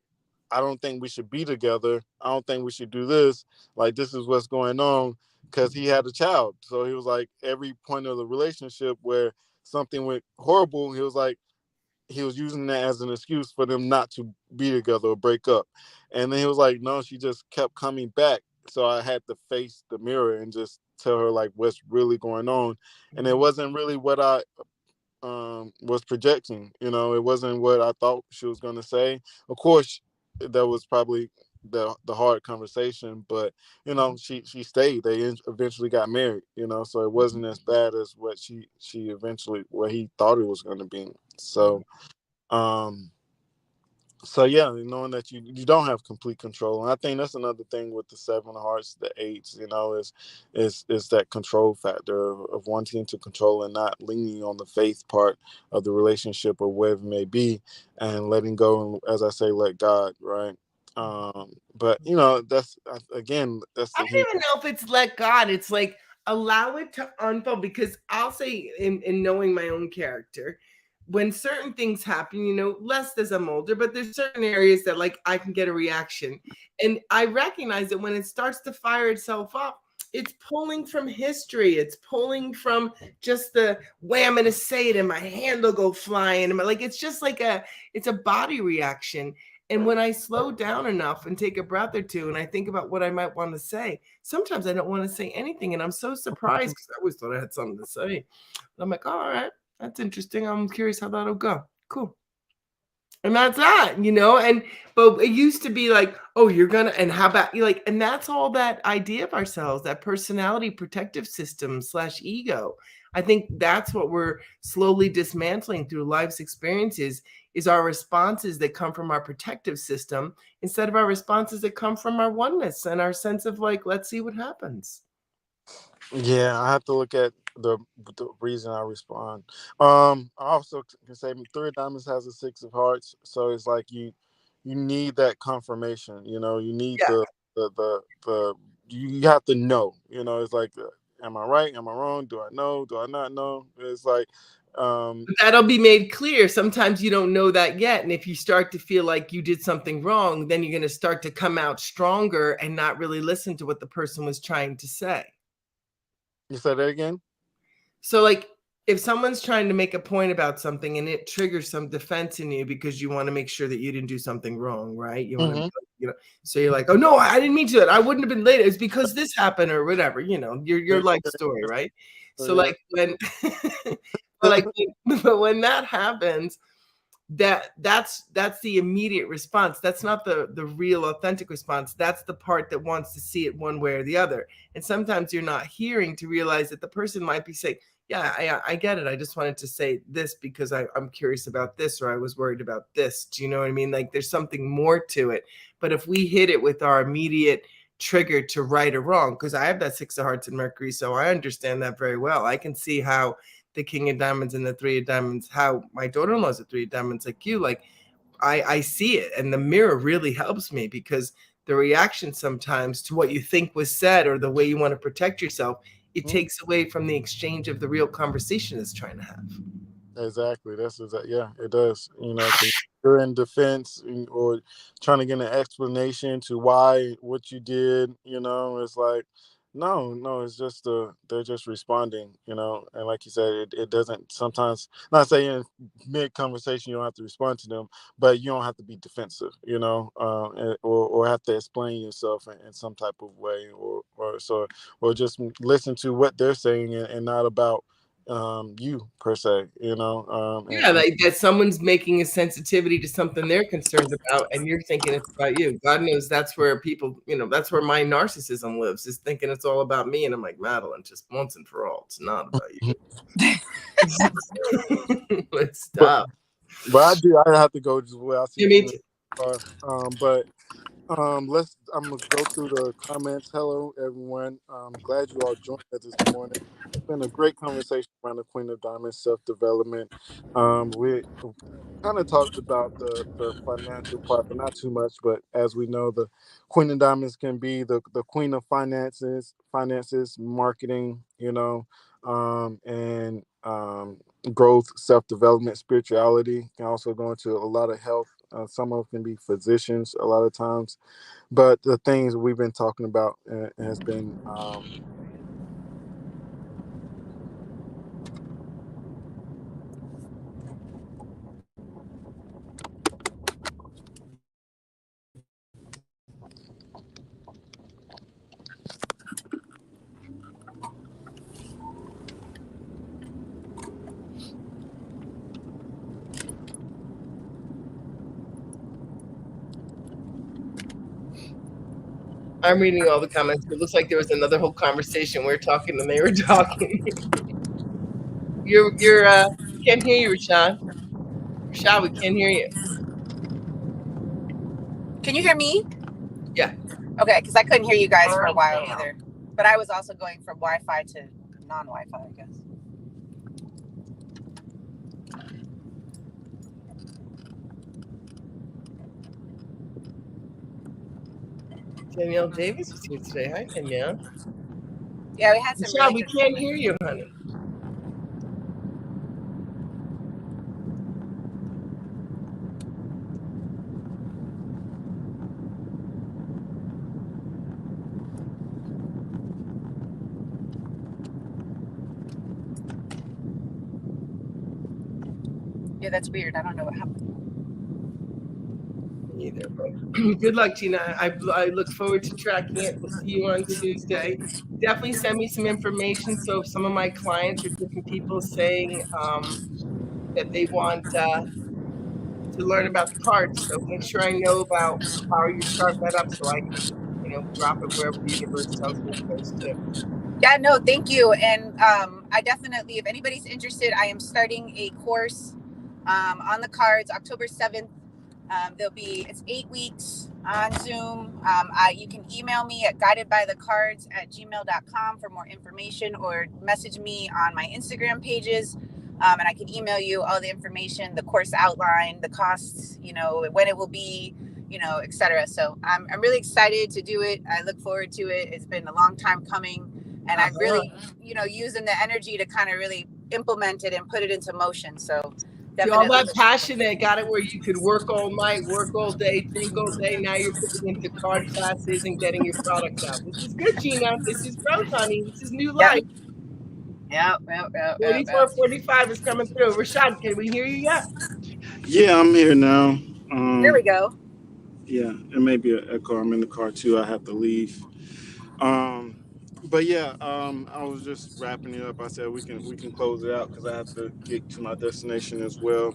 S1: I don't think we should be together. I don't think we should do this. Like, this is what's going on, because he had a child. So he was like, every point of the relationship where something went horrible, he was like, he was using that as an excuse for them not to be together or break up. And then he was like, no, she just kept coming back. So I had to face the mirror and just tell her like what's really going on. And it wasn't really what I was projecting. It wasn't what I thought she was going to say. Of course, that was probably the hard conversation, but she stayed. They eventually got married. So it wasn't as bad as what she eventually what he thought it was going to be. Um, so yeah, knowing that you don't have complete control, and I think that's another thing with the 7 of Hearts, the 8s, is that control factor of wanting to control and not leaning on the faith part of the relationship or whatever it may be, and letting go, and as I say, let God, right? But that's again, that's
S3: I
S1: the
S3: don't
S1: human.
S3: even know if it's let God. It's like allow it to unfold, because I'll say in knowing my own character, when certain things happen, less as I'm older, but there's certain areas that like I can get a reaction. And I recognize that when it starts to fire itself up, it's pulling from history. It's pulling from just the way I'm going to say it, and my hand will go flying. And like, it's just like it's a body reaction. And when I slow down enough and take a breath or two and I think about what I might want to say, sometimes I don't want to say anything. And I'm so surprised because I always thought I had something to say. And I'm like, all right, that's interesting. I'm curious how that'll go. Cool. And that's that, but it used to be like, oh, you're gonna, and how about you, like, and that's all that idea of ourselves, that personality protective system / ego. I think that's what we're slowly dismantling through life's experiences, is our responses that come from our protective system instead of our responses that come from our oneness and our sense of like, let's see what happens.
S1: Yeah, I have to look at the reason I respond. I also can say 3 of Diamonds has a 6 of Hearts, so it's like you need that confirmation. You need
S3: Yeah.
S1: the you have to know. It's like, am I right? Am I wrong? Do I know? Do I not know? It's like,
S3: But that'll be made clear. Sometimes you don't know that yet. And if you start to feel like you did something wrong, then you're going to start to come out stronger and not really listen to what the person was trying to say.
S1: you say that again.
S3: So, like, if someone's trying to make a point about something and it triggers some defense in you because you want to make sure that you didn't do something wrong, right? You want to, so you're like, oh no, I didn't mean to. I wouldn't have been late. It's because this happened or whatever, your life story, right? So,
S1: Yeah.
S3: like when, but when that happens, that's the immediate response. That's not the real authentic response. That's the part that wants to see it one way or the other. And sometimes you're not hearing to realize that the person might be saying, yeah, I get it. I just wanted to say this because I'm curious about this, or I was worried about this. Do you know what I mean? Like there's something more to it. But if we hit it with our immediate trigger to right or wrong, because I have that 6 of Hearts in Mercury, so I understand that very well. I can see how the King of Diamonds and the 3 of Diamonds, how my daughter-in-law's a 3 of Diamonds like you, like I see it, and the mirror really helps me, because the reaction sometimes to what you think was said or the way you want to protect yourself, it takes away from the exchange of the real conversation it's trying to have.
S1: Exactly. Yeah, it does. 'Cause you're in defense, or trying to get an explanation to why what you did. It's like, no, it's just they're just responding. And like you said, it doesn't sometimes. Not saying mid conversation you don't have to respond to them, but you don't have to be defensive. Or have to explain yourself in some type of way, or just listen to what they're saying, and not about you per se,
S3: Yeah, like that someone's making a sensitivity to something they're concerned about, and you're thinking it's about you. God knows that's where people, that's where my narcissism lives, is thinking it's all about me. And I'm like, Madeline, just once and for all, it's not about you. Let's
S1: but
S3: stop.
S1: I have to go just where I see
S3: Yeah, me
S1: Tina.
S3: too.
S1: But I'm gonna go through the comments. Hello everyone. Glad you all joined us this morning. It's been a great conversation around the Queen of Diamonds, self-development. We kind of talked about the financial part, but not too much. But as we know, the Queen of Diamonds can be the queen of finances, marketing, and growth, self-development, spirituality. Can also go into a lot of health. Some of them can be physicians a lot of times, but the things we've been talking about has been
S3: I'm reading all the comments. It looks like there was another whole conversation. We're talking and they were talking. You can't hear you, Rashad. Rashad, we can't hear you.
S2: Can you hear me?
S3: Yeah.
S2: Okay, because I couldn't hear you guys for a while either. But I was also going from Wi-Fi to non-Wi-Fi, I guess.
S3: Danielle Davis is here today. Hi, Danielle.
S2: Yeah, we had some
S3: Rashad,
S2: really
S3: we
S2: good
S3: can't hear you, honey.
S2: Yeah, that's weird. I don't know what happened.
S3: Either, but good luck, Gina. I look forward to tracking it. We'll see you on Tuesday. Definitely send me some information. So if some of my clients or different people saying that they want to learn about the cards, so make sure I know about how you start that up so I can, drop it wherever the universe tells me it goes to.
S2: Yeah, no, thank you. And I definitely, if anybody's interested, I am starting a course on the cards October 7th. It's 8 weeks on Zoom. You can email me at guidedbythecards@gmail.com for more information, or message me on my Instagram pages. And I can email you all the information, the course outline, the costs, when it will be, etc. So I'm really excited to do it. I look forward to it. It's been a long time coming. And I'm really, using the energy to kind of really implement it and put it into motion. So definitely.
S3: All that passionate got it where you could work all night, work all day, think all day. Now you're putting into card classes and getting your product out. This is good, Gina. This is growth, honey. This is new life.
S2: Yeah.
S3: 4445 is coming through. Rashad, can we hear you yet?
S1: Yeah, I'm here now.
S2: There we go.
S1: Yeah, it may be an echo. I'm in the car too. I have to leave. But yeah, I was just wrapping it up. I said we can close it out because I have to get to my destination as well.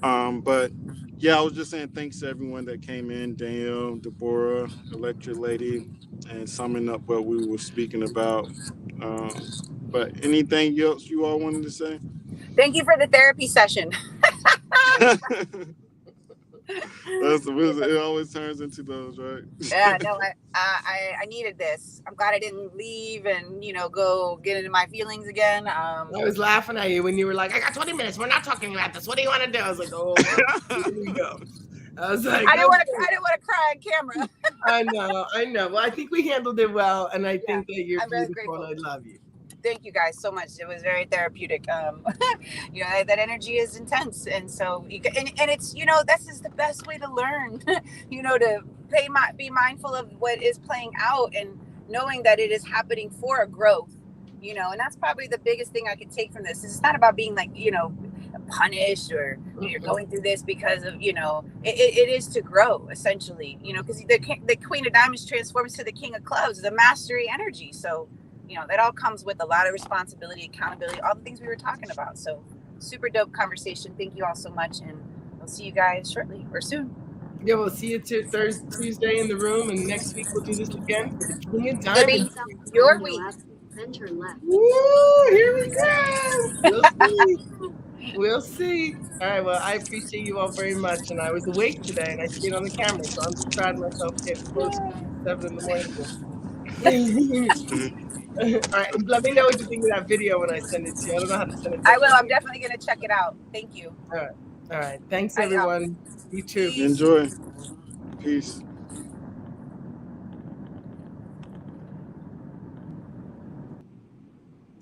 S1: But yeah, I was just saying thanks to everyone that came in, Danielle, Deborah, Electric Lady, and summing up what we were speaking about. But anything else you all wanted to say?
S2: Thank you for the therapy session.
S1: It always turns into those, right?
S2: Yeah, no, I needed this. I'm glad I didn't leave and go get into my feelings again.
S3: I was laughing at you when you were like, "I got 20 minutes. We're not talking about this. What do you want to do?" I was like, "Oh, here we go." I was like,
S2: I didn't want to cry on camera.
S3: I know. Well, I think we handled it well, and I think that you're beautiful, and I love you.
S2: Thank you guys so much. It was very therapeutic. That energy is intense, and so and it's this is the best way to learn. To be mindful of what is playing out and knowing that it is happening for a growth. And that's probably the biggest thing I could take from this. It's not about being punished or you're going through this because of it is to grow essentially. Because the Queen of Diamonds transforms to the King of Clubs, the mastery energy. So. That all comes with a lot of responsibility, accountability, all the things we were talking about. So super dope conversation. Thank you all so much. And I'll see you guys shortly or soon.
S3: Yeah, we'll see you Tuesday in the room. And next week we'll do this again for the King of Diamonds.
S2: Your week.
S3: Woo, here we go. We'll see. We'll see. All right. Well, I appreciate you all very much. And I was awake today and I stayed on the camera. So I'm just proud of myself getting close to 7 in the morning. All right, let me know what you think of that video when I send it to you. I don't know how to send it to you.
S2: I will. I'm definitely going to check it out. Thank you.
S3: All right. Thanks, everyone. You too.
S1: Enjoy. Peace.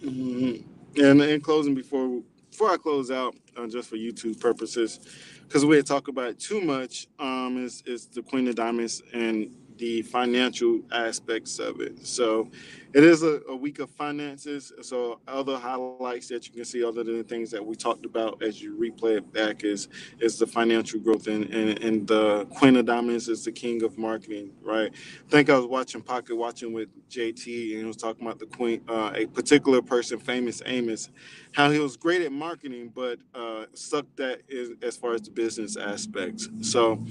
S1: And in closing, before I close out, just for YouTube purposes, because we had talked about it too much, is the Queen of Diamonds and the financial aspects of it. So It is a week of finances. So other highlights that you can see, other than the things that we talked about as you replay it back, is the financial growth, and the Queen of Diamonds is the king of marketing, right? I think I was watching Pocket Watching with JT, and he was talking about the Queen, a particular person, famous Amos, how he was great at marketing, but sucked at is as far as the business aspects. So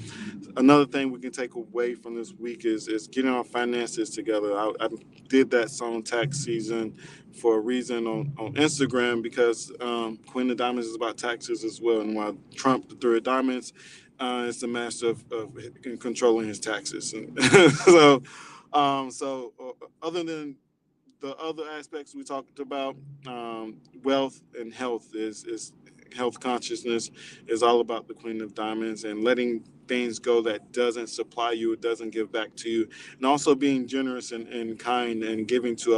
S1: another thing we can take away from this week is getting our finances together. I did that song tax season for a reason on Instagram, because Queen of Diamonds is about taxes as well. And while Trump, the Three of Diamonds, is the master of controlling his taxes. And other than the other aspects we talked about, wealth and health is health consciousness is all about the Queen of Diamonds, and letting things go that doesn't supply you, it doesn't give back to you, and also being generous and kind and giving to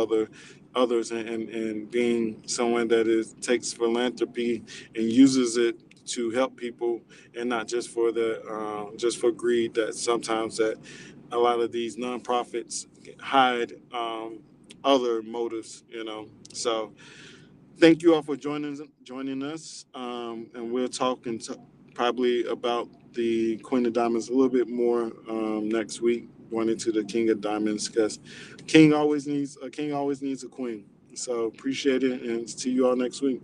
S1: others, and being someone that is takes philanthropy and uses it to help people, and not just for the just for greed, that sometimes that a lot of these nonprofits hide other motives, So thank you all for joining us, and we'll talk probably about the Queen of Diamonds a little bit more next week, going into the King of Diamonds, because king always needs a queen. So appreciate it, and see you all next week.